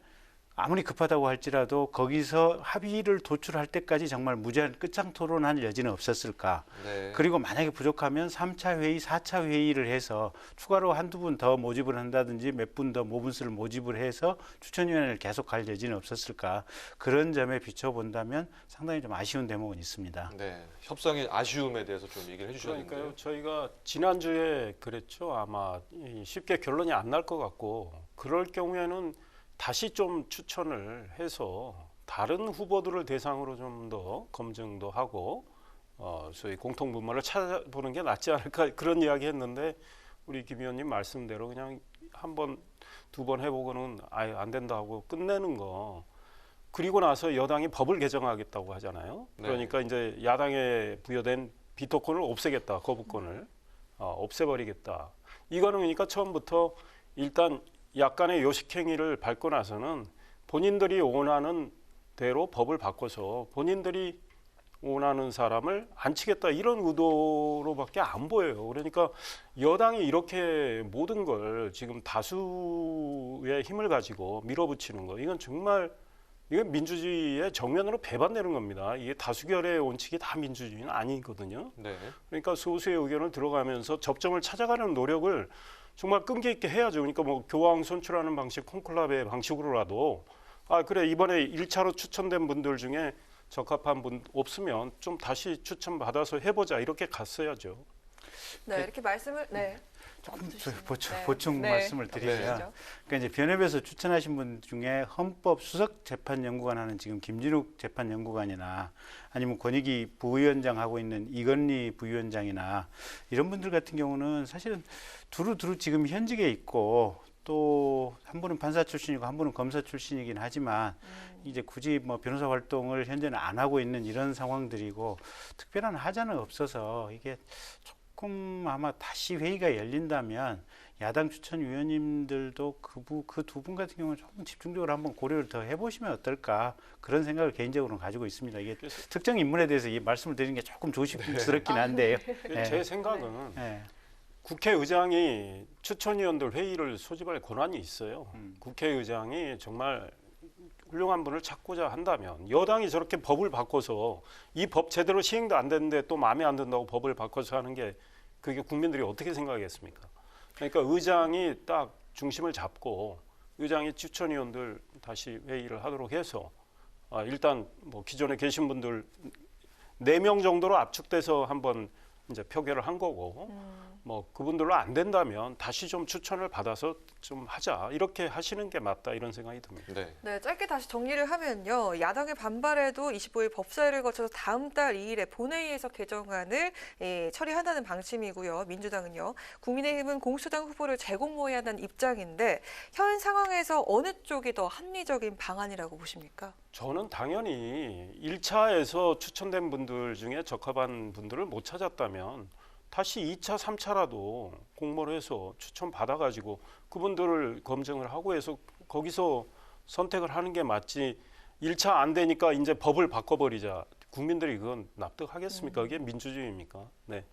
S: 아무리 급하다고 할지라도 거기서 합의를 도출할 때까지 정말 무제한 끝장 토론할 여지는 없었을까. 그리고 만약에 부족하면 3차 회의, 4차 회의를 해서 추가로 한두 분 더 모집을 한다든지 몇 분 더 모분수를 모집을 해서 추천위원회를 계속할 여지는 없었을까. 그런 점에 비춰본다면 상당히 좀 아쉬운 대목은 있습니다.
B: 네, 협상의 아쉬움에 대해서 좀 얘기를 해주셨는데요.
T: 그러니까요. 저희가 지난주에 그랬죠. 아마 쉽게 결론이 안 날 것 같고 그럴 경우에는 다시 좀 추천을 해서 다른 후보들을 대상으로 좀 더 검증도 하고 소위 공통분모를 찾아보는 게 낫지 않을까 그런 이야기 했는데 우리 김 의원님 말씀대로 그냥 한 번, 두 번 해보고는 아예 안 된다고 끝내는 거. 그리고 나서 여당이 법을 개정하겠다고 하잖아요. 그러니까 이제 야당에 부여된 비토권을 없애겠다, 거부권을 없애버리겠다. 이거는 그러니까 처음부터 일단 약간의 요식행위를 밟고 나서는 본인들이 원하는 대로 법을 바꿔서 본인들이 원하는 사람을 안 치겠다 이런 의도로밖에 안 보여요. 그러니까 여당이 이렇게 모든 걸 지금 다수의 힘을 가지고 밀어붙이는 거 이건 정말 이건 민주주의의 정면으로 배반되는 겁니다. 이게 다수결의 원칙이 다 민주주의는 아니거든요.
B: 네.
T: 그러니까 소수의 의견을 들어가면서 접점을 찾아가는 노력을 정말 끈기 있게 해야죠. 그러니까 뭐 교황 선출하는 방식, 콘클라베 방식으로라도 아 그래 이번에 1차로 추천된 분들 중에 적합한 분 없으면 좀 다시 추천 받아서 해보자 이렇게 갔어야죠.
A: 네, 이렇게 말씀을
E: 조금 보충 말씀을 드리면
A: 그렇죠.
E: 그러니까 이제 변협에서 추천하신 분 중에 헌법 수석 재판 연구관 하는 지금 김진욱 재판 연구관이나 아니면 권익위 부위원장 하고 있는 이건희 부위원장이나 이런 분들 같은 경우는 사실은 두루두루 지금 현직에 있고 또 한 분은 판사 출신이고 한 분은 검사 출신이긴 하지만 이제 굳이 뭐 변호사 활동을 현재는 안 하고 있는 이런 상황들이고 특별한 하자는 없어서 이게 조금 아마 다시 회의가 열린다면 야당 추천위원님들도 그 두 분 같은 경우는 조금 집중적으로 한번 고려를 더 해보시면 어떨까 그런 생각을 개인적으로는 가지고 있습니다. 이게 특정 인물에 대해서 이 말씀을 드리는 게 조금 조심스럽긴 한데요.
T: 제 생각은 국회의장이 추천위원들 회의를 소집할 권한이 있어요. 국회의장이 정말 훌륭한 분을 찾고자 한다면 여당이 저렇게 법을 바꿔서 이 법 제대로 시행도 안 되는데 또 마음에 안 든다고 법을 바꿔서 하는 게 그게 국민들이 어떻게 생각하겠습니까? 그러니까 의장이 딱 중심을 잡고 의장이 추천위원들 다시 회의를 하도록 해서 일단 뭐 기존에 계신 분들 4명 정도로 압축돼서 한번 이제 표결을 한 거고 뭐 그분들로 안 된다면 다시 좀 추천을 받아서 좀 하자 이렇게 하시는 게 맞다 이런 생각이 듭니다.
A: 네, 짧게 다시 정리를 하면요. 야당의 반발에도 25일 법사위를 거쳐서 다음 달 2일에 본회의에서 개정안을 처리한다는 방침이고요. 민주당은요. 국민의힘은 공수당 후보를 재공모해야 한다는 입장인데 현 상황에서 어느 쪽이 더 합리적인 방안이라고 보십니까?
T: 저는 당연히 1차에서 추천된 분들 중에 적합한 분들을 못 찾았다면 다시 2차, 3차라도 공모를 해서 추천 받아가지고 그분들을 검증을 하고 해서 거기서 선택을 하는 게 맞지 1차 안 되니까 이제 법을 바꿔버리자. 국민들이 그건 납득하겠습니까? 그게 민주주의입니까? 네.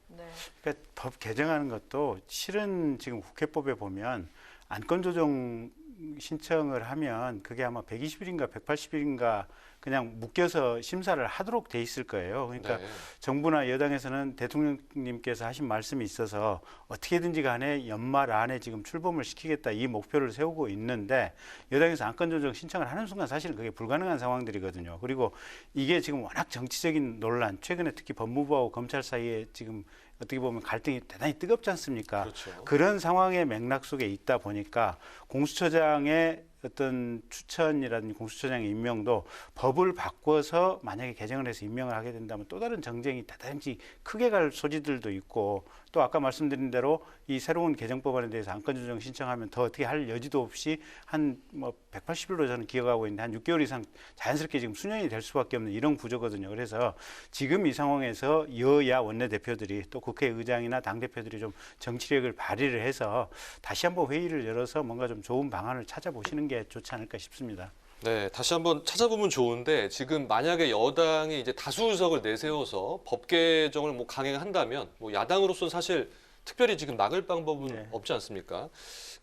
E: 그러니까 법 개정하는 것도 실은 지금 국회법에 보면 안건조정 신청을 하면 그게 아마 120일인가 180일인가 그냥 묶여서 심사를 하도록 돼 있을 거예요. 그러니까 정부나 여당에서는 대통령님께서 하신 말씀이 있어서 어떻게든지 간에 연말 안에 지금 출범을 시키겠다 이 목표를 세우고 있는데 여당에서 안건조정 신청을 하는 순간 사실은 그게 불가능한 상황들이거든요. 그리고 이게 지금 워낙 정치적인 논란, 최근에 특히 법무부하고 검찰 사이에 지금 어떻게 보면 갈등이 대단히 뜨겁지 않습니까?
B: 그렇죠.
E: 그런 상황의 맥락 속에 있다 보니까 공수처장의 어떤 추천이라든지 공수처장의 임명도 법을 바꿔서 만약에 개정을 해서 임명을 하게 된다면 또 다른 정쟁이 대단히 크게 갈 소지들도 있고 또 아까 말씀드린 대로 이 새로운 개정법안에 대해서 안건조정 신청하면 더 어떻게 할 여지도 없이 한 뭐 180일로 저는 기억하고 있는데 한 6개월 이상 자연스럽게 지금 수년이 될 수밖에 없는 이런 구조거든요. 그래서 지금 이 상황에서 여야 원내대표들이 또 국회의장이나 당대표들이 좀 정치력을 발휘를 해서 다시 한번 회의를 열어서 뭔가 좀 좋은 방안을 찾아보시는 게 좋지 않을까 싶습니다.
B: 네, 다시 한번 찾아보면 좋은데 지금 만약에 여당이 이제 다수 의석을 내세워서 법 개정을 뭐 강행한다면 뭐 야당으로서는 사실 특별히 지금 막을 방법은 없지 않습니까?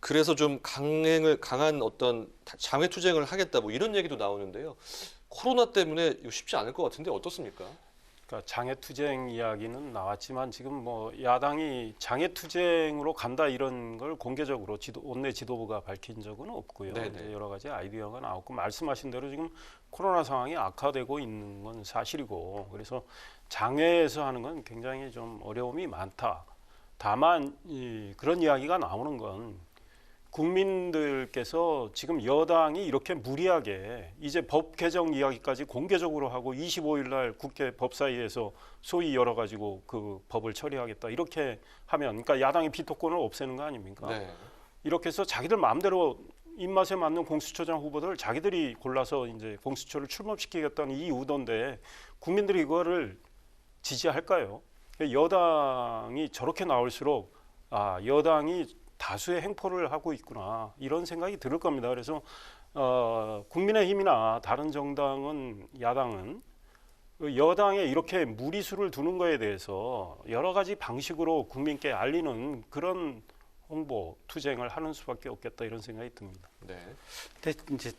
B: 그래서 좀 강한 어떤 장외 투쟁을 하겠다 뭐 이런 얘기도 나오는데요. 코로나 때문에 이거 쉽지 않을 것 같은데 어떻습니까?
T: 그러니까 장애투쟁 이야기는 나왔지만 지금 뭐 야당이 장애투쟁으로 간다 이런 걸 공개적으로 원내 지도부가 밝힌 적은 없고요. 이제 여러 가지 아이디어가 나왔고 말씀하신 대로 지금 코로나 상황이 악화되고 있는 건 사실이고 그래서 장외에서 하는 건 굉장히 좀 어려움이 많다. 다만 그런 이야기가 나오는 건 국민들께서 지금 여당이 이렇게 무리하게 이제 법 개정 이야기까지 공개적으로 하고 25일 날 국회 법사위에서 소위 열어가지고 그 법을 처리하겠다 이렇게 하면, 그러니까 야당의 비토권을 없애는 거 아닙니까?
B: 네.
T: 이렇게 해서 자기들 마음대로 입맛에 맞는 공수처장 후보들을 자기들이 골라서 이제 공수처를 출범시키겠다는 이 의도인데 국민들이 이거를 지지할까요? 여당이 저렇게 나올수록 여당이 다수의 행포를 하고 있구나 이런 생각이 들 겁니다. 그래서 국민의힘이나 다른 정당은, 야당은 여당에 이렇게 무리수를 두는 거에 대해서 여러 가지 방식으로 국민께 알리는 그런 홍보 투쟁을 하는 수밖에 없겠다 이런 생각이 듭니다.
B: 네.
S: 근데 이제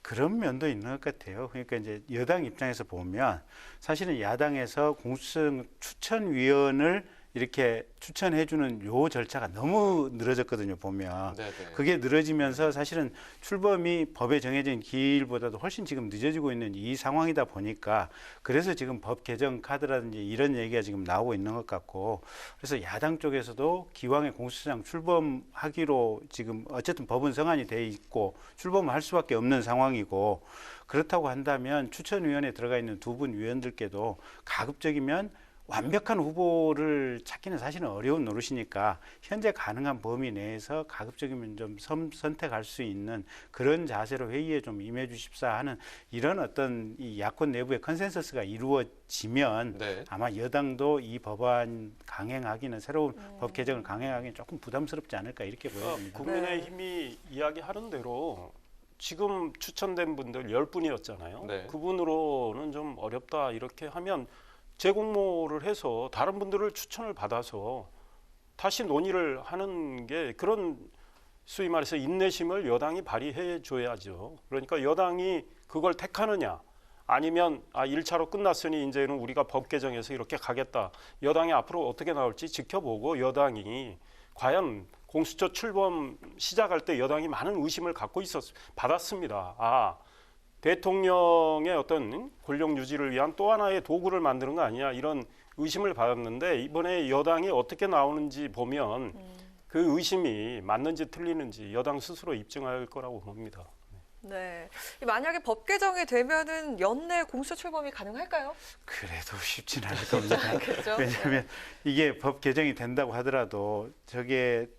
S: 그런 면도 있는 것 같아요. 그러니까 이제 여당 입장에서 보면 사실은 야당에서 공수처 추천위원을 이렇게 추천해주는 요 절차가 너무 늘어졌거든요, 보면.
B: 네네.
S: 그게 늘어지면서 사실은 출범이 법에 정해진 기일보다도 훨씬 지금 늦어지고 있는 이 상황이다 보니까 그래서 지금 법 개정 카드라든지 이런 얘기가 지금 나오고 있는 것 같고, 그래서 야당 쪽에서도 기왕에 공수처장 출범하기로 지금 어쨌든 법은 성안이 돼 있고 출범을 할 수밖에 없는 상황이고, 그렇다고 한다면 추천위원회에 들어가 있는 두 분 위원들께도 가급적이면 완벽한 후보를 찾기는 사실은 어려운 노릇이니까 현재 가능한 범위 내에서 가급적이면 좀 선택할 수 있는 그런 자세로 회의에 좀 임해 주십사 하는 이런 어떤 이 야권 내부의 컨센서스가 이루어지면
B: 네.
S: 아마 여당도 이 법안 강행하기는, 새로운 법 개정을 강행하기는 조금 부담스럽지 않을까 이렇게 보여집니다.
T: 국민의힘이 이야기하는 대로 지금 추천된 분들 10분이었잖아요.
B: 네.
T: 그분으로는 좀 어렵다 이렇게 하면 재공모를 해서 다른 분들을 추천을 받아서 다시 논의를 하는 게, 그런 소위 말해서 인내심을 여당이 발휘해 줘야죠. 그러니까 여당이 그걸 택하느냐, 아니면 1차로 끝났으니 이제는 우리가 법 개정해서 이렇게 가겠다. 여당이 앞으로 어떻게 나올지 지켜보고, 여당이 과연 공수처 출범 시작할 때 여당이 많은 의심을 갖고 받았습니다. 대통령의 어떤 권력 유지를 위한 또 하나의 도구를 만드는 거 아니냐 이런 의심을 받았는데, 이번에 여당이 어떻게 나오는지 보면 그 의심이 맞는지 틀리는지 여당 스스로 입증할 거라고 봅니다.
A: 네. 만약에 법 개정이 되면은 연내 공수처 출범이 가능할까요?
S: 그래도 쉽지는 않을 겁니다.
A: 그렇죠?
S: 왜냐하면 이게 법 개정이 된다고 하더라도 저게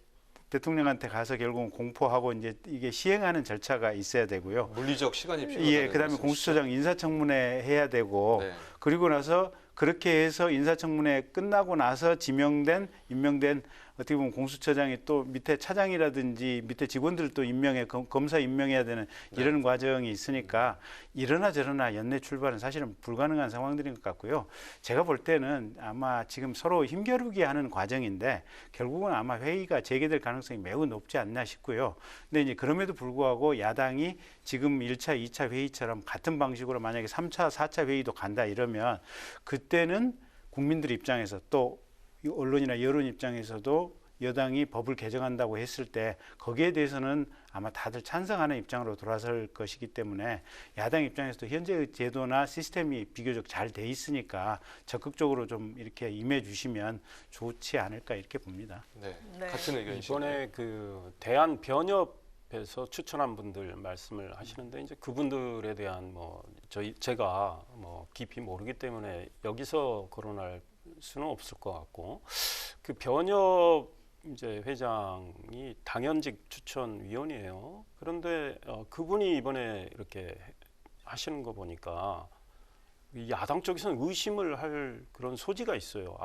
S: 대통령한테 가서 결국은 공포하고 이제 이게 시행하는 절차가 있어야 되고요.
B: 물리적 시간이 필요하다는
S: 예, 그다음에 공수처장 인사청문회 해야 되고,
B: 네.
S: 그리고 나서 그렇게 해서 인사청문회 끝나고 나서 임명된 어떻게 보면 공수처장이 또 밑에 차장이라든지 밑에 직원들 또 검사 임명해야 되는 이런
B: 네.
S: 과정이 있으니까 이러나 저러나 연내 출발은 사실은 불가능한 상황들인 것 같고요. 제가 볼 때는 아마 지금 서로 힘겨루기 하는 과정인데 결국은 아마 회의가 재개될 가능성이 매우 높지 않나 싶고요. 근데 이제 그럼에도 불구하고 야당이 지금 1차, 2차 회의처럼 같은 방식으로 만약에 3차, 4차 회의도 간다 이러면 그때는 국민들 입장에서 또 언론이나 여론 입장에서도 여당이 법을 개정한다고 했을 때 거기에 대해서는 아마 다들 찬성하는 입장으로 돌아설 것이기 때문에 야당 입장에서도 현재의 제도나 시스템이 비교적 잘 돼 있으니까 적극적으로 좀 이렇게 임해 주시면 좋지 않을까 이렇게 봅니다.
B: 네, 같은 의견이시네요.
T: 이번에 그 대한변협에서 추천한 분들 말씀을 하시는데, 이제 그분들에 대한 제가 깊이 모르기 때문에 여기서 거론할 수는 없을 것 같고, 그 변협 이제 회장이 당연직 추천위원이에요. 그런데 그분이 이번에 이렇게 하시는 거 보니까 야당 쪽에서는 의심을 할 그런 소지가 있어요.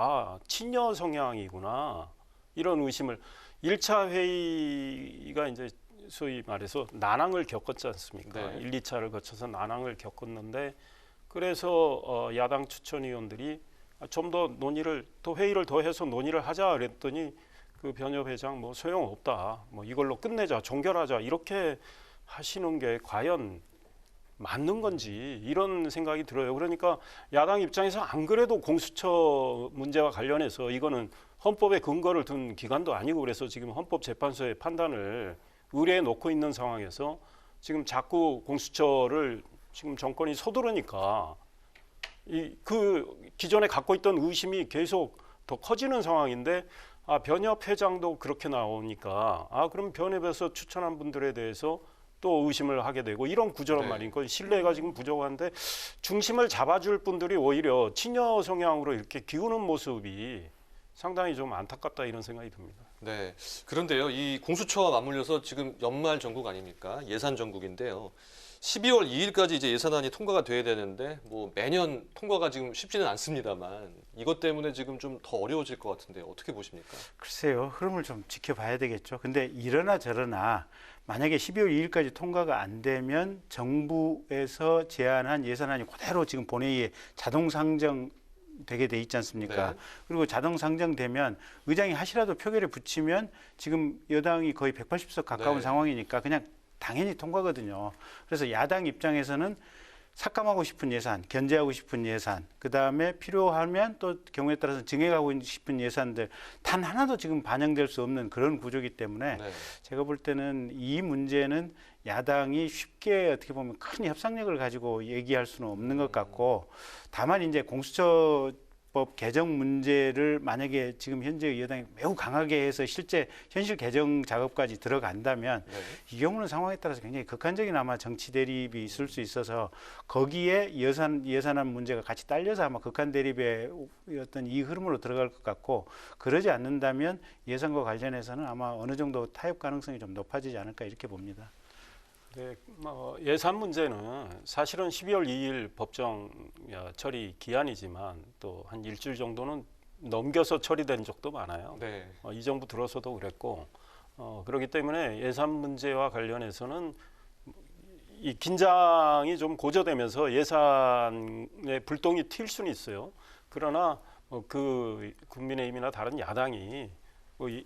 T: 친여 성향이구나 이런 의심을. 1차 회의가 이제 소위 말해서 난항을 겪었지 않습니까?
B: 네.
T: 1, 2차를 거쳐서 난항을 겪었는데, 그래서 야당 추천위원들이 좀 더 회의를 더 해서 논의를 하자 그랬더니 그 변협 회장 소용없다. 이걸로 끝내자, 종결하자 이렇게 하시는 게 과연 맞는 건지 이런 생각이 들어요. 그러니까 야당 입장에서 안 그래도 공수처 문제와 관련해서 이거는 헌법에 근거를 둔 기관도 아니고, 그래서 지금 헌법재판소의 판단을 의뢰해 놓고 있는 상황에서 지금 자꾸 공수처를 지금 정권이 서두르니까 그 기존에 갖고 있던 의심이 계속 더 커지는 상황인데, 변협 회장도 그렇게 나오니까 그럼 변협에서 추천한 분들에 대해서 또 의심을 하게 되고 이런 구조란 말이니까 신뢰가 지금 부족한데 중심을 잡아줄 분들이 오히려 친여 성향으로 이렇게 기우는 모습이 상당히 좀 안타깝다 이런 생각이 듭니다.
B: 네. 그런데요, 이 공수처와 맞물려서 지금 연말 정국 아닙니까? 예산 정국인데요. 12월 2일까지 이제 예산안이 통과가 돼야 되는데 뭐 매년 통과가 지금 쉽지는 않습니다만 이것 때문에 지금 좀 더 어려워질 것 같은데 어떻게 보십니까?
E: 글쎄요, 흐름을 좀 지켜봐야 되겠죠. 근데 이러나 저러나 만약에 12월 2일까지 통과가 안 되면 정부에서 제안한 예산안이 그대로 지금 본회의에 자동 상정 되게 돼 있지 않습니까?
B: 네.
E: 그리고 자동 상정되면 의장이 하시라도 표결에 붙이면 지금 여당이 거의 180석 가까운
B: 네.
E: 상황이니까 그냥 당연히 통과거든요. 그래서 야당 입장에서는 삭감하고 싶은 예산, 견제하고 싶은 예산, 그다음에 필요하면 또 경우에 따라서 증액하고 싶은 예산들 단 하나도 지금 반영될 수 없는 그런 구조이기 때문에 제가 볼 때는 이 문제는 야당이 쉽게 어떻게 보면 큰 협상력을 가지고 얘기할 수는 없는 것 같고 다만 이제 공수처법 개정 문제를 만약에 지금 현재 여당이 매우 강하게 해서 실제 현실 개정 작업까지 들어간다면 이 경우는 상황에 따라서 굉장히 극한적인 아마 정치 대립이 있을 수 있어서 거기에 예산안 문제가 같이 딸려서 아마 극한 대립의 어떤 이 흐름으로 들어갈 것 같고 그러지 않는다면 예산과 관련해서는 아마 어느 정도 타협 가능성이 좀 높아지지 않을까 이렇게 봅니다.
T: 네, 예산 문제는 사실은 12월 2일 법정 처리 기한이지만 또 한 일주일 정도는 넘겨서 처리된 적도 많아요.
B: 네.
T: 이 정부 들어서도 그랬고 그렇기 때문에 예산 문제와 관련해서는 이 긴장이 좀 고조되면서 예산에 불똥이 튈 수는 있어요. 그러나 그 국민의힘이나 다른 야당이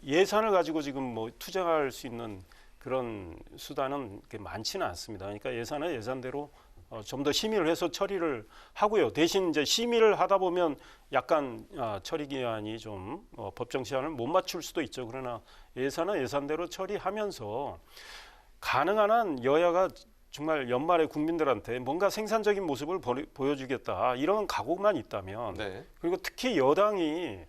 T: 예산을 가지고 지금 뭐 투쟁할 수 있는 그런 수단은 많지는 않습니다. 그러니까 예산은 예산대로 좀 더 심의를 해서 처리를 하고요. 대신 이제 심의를 하다 보면 약간 처리 기한이 좀 법정 시한을 못 맞출 수도 있죠. 그러나 예산은 예산대로 처리하면서 가능한 한 여야가 정말 연말에 국민들한테 뭔가 생산적인 모습을 보여주겠다 이런 각오만 있다면 그리고 특히 여당이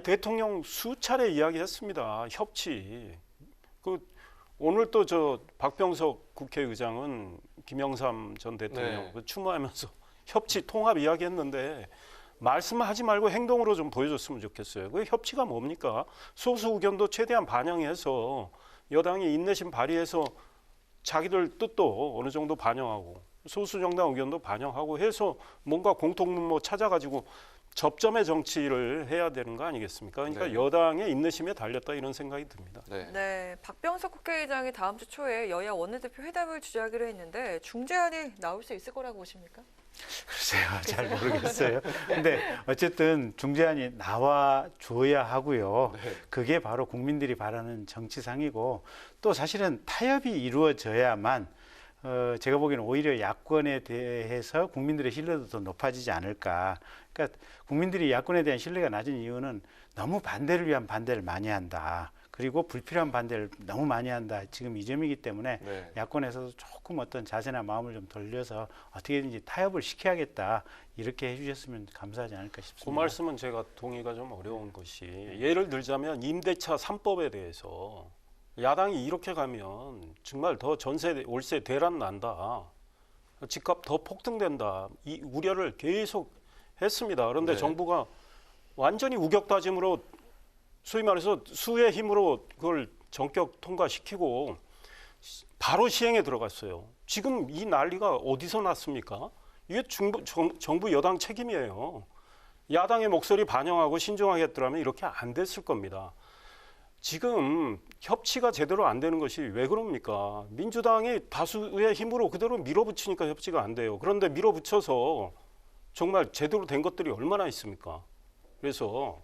T: 대통령 수차례 이야기했습니다. 협치. 오늘 또 저 박병석 국회의장은 김영삼 전 대통령 추모하면서 협치 통합 이야기했는데 말씀하지 말고 행동으로 좀 보여줬으면 좋겠어요. 그 협치가 뭡니까? 소수 의견도 최대한 반영해서 여당이 인내심 발휘해서 자기들 뜻도 어느 정도 반영하고 소수 정당 의견도 반영하고 해서 뭔가 공통분모 찾아가지고 접점의 정치를 해야 되는 거 아니겠습니까? 그러니까 여당의 인내심에 달렸다 이런 생각이 듭니다.
A: 네, 박병석 국회의장이 다음 주 초에 여야 원내대표 회담을 주재하기로 했는데 중재안이 나올 수 있을 거라고 보십니까?
E: 글쎄요, 잘 모르겠어요. 근데 어쨌든 중재안이 나와줘야 하고요. 그게 바로 국민들이 바라는 정치상이고 또 사실은 타협이 이루어져야만 제가 보기에는 오히려 야권에 대해서 국민들의 신뢰도 더 높아지지 않을까. 그러니까 국민들이 야권에 대한 신뢰가 낮은 이유는 너무 반대를 위한 반대를 많이 한다. 그리고 불필요한 반대를 너무 많이 한다. 지금 이 점이기 때문에 야권에서도 조금 어떤 자세나 마음을 좀 돌려서 어떻게든지 타협을 시켜야겠다. 이렇게 해주셨으면 감사하지 않을까 싶습니다.
T: 그 말씀은 제가 동의가 좀 어려운 것이 예를 들자면 임대차 3법에 대해서 야당이 이렇게 가면 정말 더 전세 월세 대란 난다. 집값 더 폭등된다. 이 우려를 계속 했습니다. 그런데 정부가 완전히 우격다짐으로 소위 말해서 수의 힘으로 그걸 전격 통과시키고 바로 시행에 들어갔어요. 지금 이 난리가 어디서 났습니까? 이게 정부 여당 책임이에요. 야당의 목소리 반영하고 신중하게 했더라면 이렇게 안 됐을 겁니다. 지금 협치가 제대로 안 되는 것이 왜 그럽니까? 민주당이 다수의 힘으로 그대로 밀어붙이니까 협치가 안 돼요. 그런데 밀어붙여서 정말 제대로 된 것들이 얼마나 있습니까? 그래서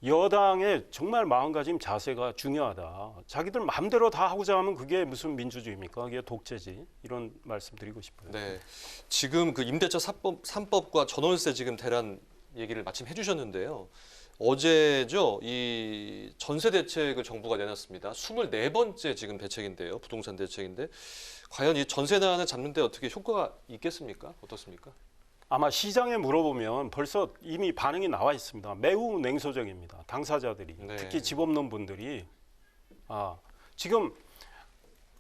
T: 여당의 정말 마음가짐 자세가 중요하다. 자기들 마음대로 다 하고자 하면 그게 무슨 민주주의입니까? 그게 독재지. 이런 말씀 드리고 싶어요.
B: 네, 지금 그 임대차 3법과 전월세 지금 대란 얘기를 마침 해주셨는데요. 어제죠, 이 전세 대책을 정부가 내놨습니다. 24번째 지금 대책인데요, 부동산 대책인데 과연 이 전세 난을 잡는데 어떻게 효과가 있겠습니까? 어떻습니까?
T: 아마 시장에 물어보면 벌써 이미 반응이 나와 있습니다. 매우 냉소적입니다. 당사자들이.
B: 네.
T: 특히 집 없는 분들이 지금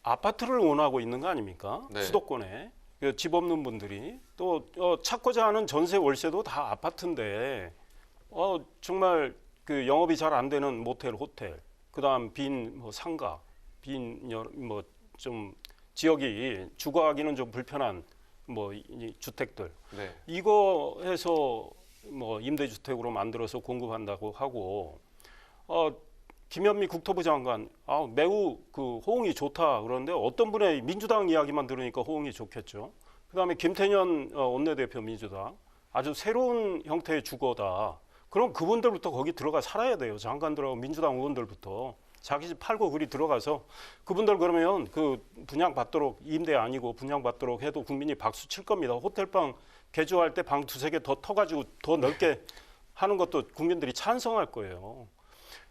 T: 아파트를 원하고 있는 거 아닙니까?
B: 네.
T: 수도권에. 집 없는 분들이 또 찾고자 하는 전세 월세도 다 아파트인데 정말 그 영업이 잘 안 되는 모텔, 호텔, 그다음 빈 상가, 빈 좀 지역이 주거하기는 좀 불편한 이 주택들.
B: 네.
T: 이거 해서 임대주택으로 만들어서 공급한다고 하고 김현미 국토부 장관 매우 그 호응이 좋다 그러는데 어떤 분의 민주당 이야기만 들으니까 호응이 좋겠죠. 그다음에 김태년 원내대표 민주당 아주 새로운 형태의 주거다. 그럼 그분들부터 거기 들어가 살아야 돼요. 장관들하고 민주당 의원들부터 자기 집 팔고 그리 들어가서 그분들 그러면 그 분양받도록 임대 아니고 분양받도록 해도 국민이 박수 칠 겁니다. 호텔방 개조할 때 방 두세 개 더 터가지고 더 넓게 하는 것도 국민들이 찬성할 거예요.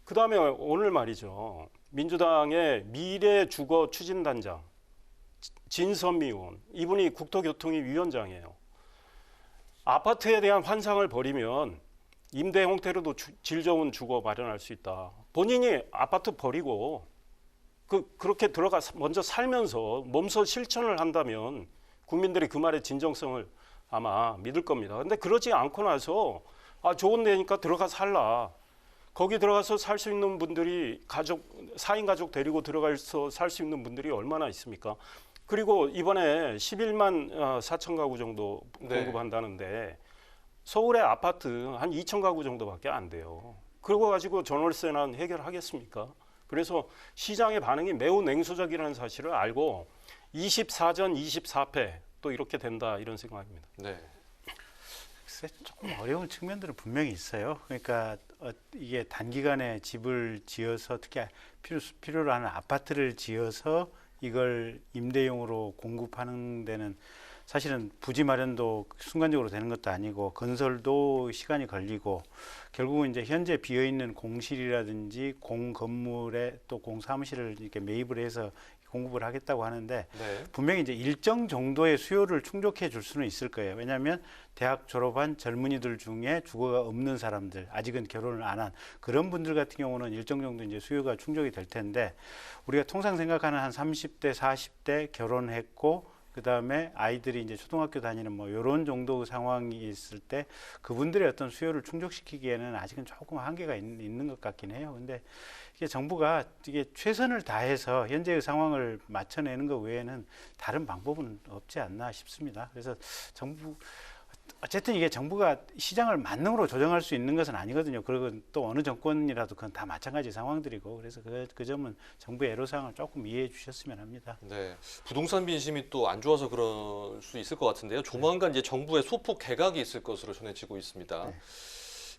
T: 그다음에 오늘 말이죠. 민주당의 미래 주거 추진단장 진선미 의원, 이분이 국토교통위 위원장이에요. 아파트에 대한 환상을 버리면 임대 형태로도 질 좋은 주거 마련할 수 있다. 본인이 아파트 버리고 그렇게 들어가 먼저 살면서 몸소 실천을 한다면 국민들이 그 말의 진정성을 아마 믿을 겁니다. 근데 그러지 않고 나서 좋은 데니까 들어가 살라. 거기 들어가서 살 수 있는 분들이 4인 가족 데리고 들어가서 살 수 있는 분들이 얼마나 있습니까? 그리고 이번에 11만 4천 가구 정도 공급한다는데 서울의 아파트 한 2천 가구 정도밖에 안 돼요. 그러고 가지고 전월세난 해결하겠습니까? 그래서 시장의 반응이 매우 냉소적이라는 사실을 알고 24전 24패 또 이렇게 된다 이런 생각입니다.
B: 네.
S: 글쎄 조금 어려운 측면들은 분명히 있어요. 그러니까 이게 단기간에 집을 지어서 특히 필요로 하는 아파트를 지어서 이걸 임대용으로 공급하는 데는 사실은 부지 마련도 순간적으로 되는 것도 아니고 건설도 시간이 걸리고 결국은 이제 현재 비어 있는 공실이라든지 공 건물에 또 공 사무실을 이렇게 매입을 해서 공급을 하겠다고 하는데 분명히 이제 일정 정도의 수요를 충족해 줄 수는 있을 거예요. 왜냐하면 대학 졸업한 젊은이들 중에 주거가 없는 사람들, 아직은 결혼을 안 한 그런 분들 같은 경우는 일정 정도 이제 수요가 충족이 될 텐데 우리가 통상 생각하는 한 30대, 40대 결혼했고 그다음에 아이들이 이제 초등학교 다니는 이런 정도 상황이 있을 때 그분들의 어떤 수요를 충족시키기에는 아직은 조금 한계가 있는 것 같긴 해요. 근데 이게 정부가 이게 최선을 다해서 현재의 상황을 맞춰내는 것 외에는 다른 방법은 없지 않나 싶습니다. 그래서 어쨌든 이게 정부가 시장을 만능으로 조정할 수 있는 것은 아니거든요. 그리고 또 어느 정권이라도 그건 다 마찬가지 상황들이고 그래서 그 점은 정부의 애로사항을 조금 이해해 주셨으면 합니다.
B: 네, 부동산 민심이 또 안 좋아서 그럴 수 있을 것 같은데요. 조만간 이제 정부의 소폭 개각이 있을 것으로 전해지고 있습니다. 네.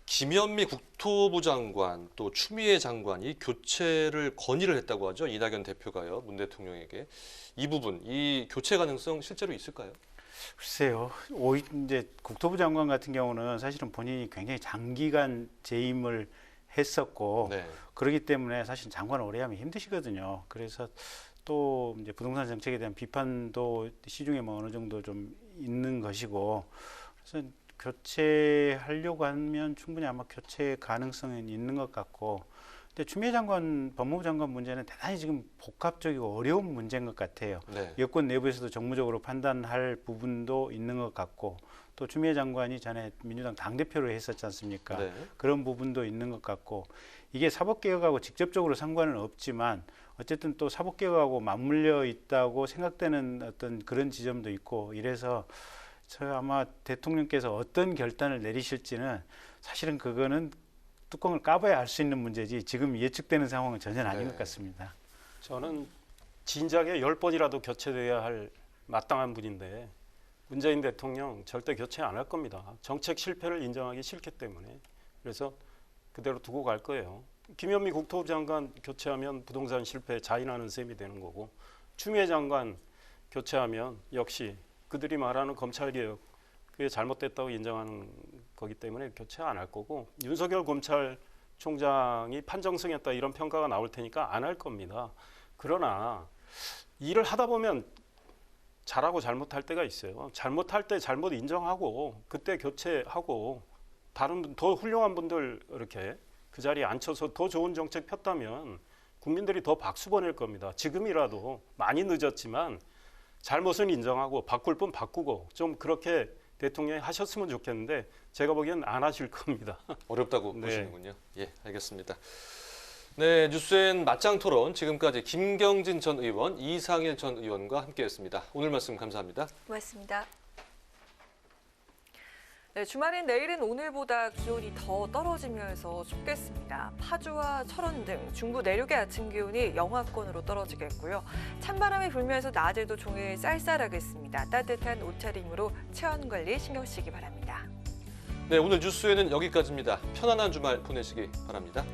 B: 김현미 국토부 장관 또 추미애 장관이 교체를 건의를 했다고 하죠. 이낙연 대표가요, 문 대통령에게. 이 부분, 이 교체 가능성 실제로 있을까요?
S: 글쎄요. 이제 국토부 장관 같은 경우는 사실은 본인이 굉장히 장기간 재임을 했었고 그렇기 때문에 사실 장관을 오래 하면 힘드시거든요. 그래서 또 이제 부동산 정책에 대한 비판도 시중에 어느 정도 좀 있는 것이고 그래서 교체하려고 하면 충분히 아마 교체 가능성은 있는 것 같고 근데 추미애 장관, 법무부 장관 문제는 대단히 지금 복합적이고 어려운 문제인 것 같아요. 여권 내부에서도 정무적으로 판단할 부분도 있는 것 같고 또 추미애 장관이 전에 민주당 당대표로 했었지 않습니까? 그런 부분도 있는 것 같고 이게 사법개혁하고 직접적으로 상관은 없지만 어쨌든 또 사법개혁하고 맞물려 있다고 생각되는 어떤 그런 지점도 있고 이래서 아마 대통령께서 어떤 결단을 내리실지는 사실은 그거는 뚜껑을 까봐야 알 수 있는 문제지 지금 예측되는 상황은 전혀 아닌 것 같습니다.
T: 저는 진작에 10번이라도 교체돼야 할 마땅한 분인데 문재인 대통령 절대 교체 안 할 겁니다. 정책 실패를 인정하기 싫기 때문에. 그래서 그대로 두고 갈 거예요. 김현미 국토부 장관 교체하면 부동산 실패 자인하는 셈이 되는 거고 추미애 장관 교체하면 역시 그들이 말하는 검찰개혁 그게 잘못됐다고 인정하는 거기 때문에 교체 안 할 거고 윤석열 검찰총장이 판정승했다 이런 평가가 나올 테니까 안 할 겁니다. 그러나 일을 하다 보면 잘하고 잘못할 때가 있어요. 잘못할 때 잘못 인정하고 그때 교체하고 다른 분, 더 훌륭한 분들 이렇게 그 자리에 앉혀서 더 좋은 정책 폈다면 국민들이 더 박수 보낼 겁니다. 지금이라도 많이 늦었지만 잘못은 인정하고 바꿀 분 바꾸고 좀 그렇게 대통령이 하셨으면 좋겠는데 제가 보기엔 안 하실 겁니다.
B: 어렵다고
T: 네.
B: 보시는군요. 예, 알겠습니다. 네, 뉴스엔 맞짱 토론 지금까지 김경진 전 의원, 이상일 전 의원과 함께했습니다. 오늘 말씀 감사합니다.
A: 고맙습니다. 네, 주말인 내일은 오늘보다 기온이 더 떨어지면서 춥겠습니다. 파주와 철원 등 중부 내륙의 아침 기온이 영하권으로 떨어지겠고요. 찬바람이 불면서 낮에도 종일 쌀쌀하겠습니다. 따뜻한 옷차림으로 체온 관리 신경 쓰시기 바랍니다.
B: 네, 오늘 뉴스에는 여기까지입니다. 편안한 주말 보내시기 바랍니다.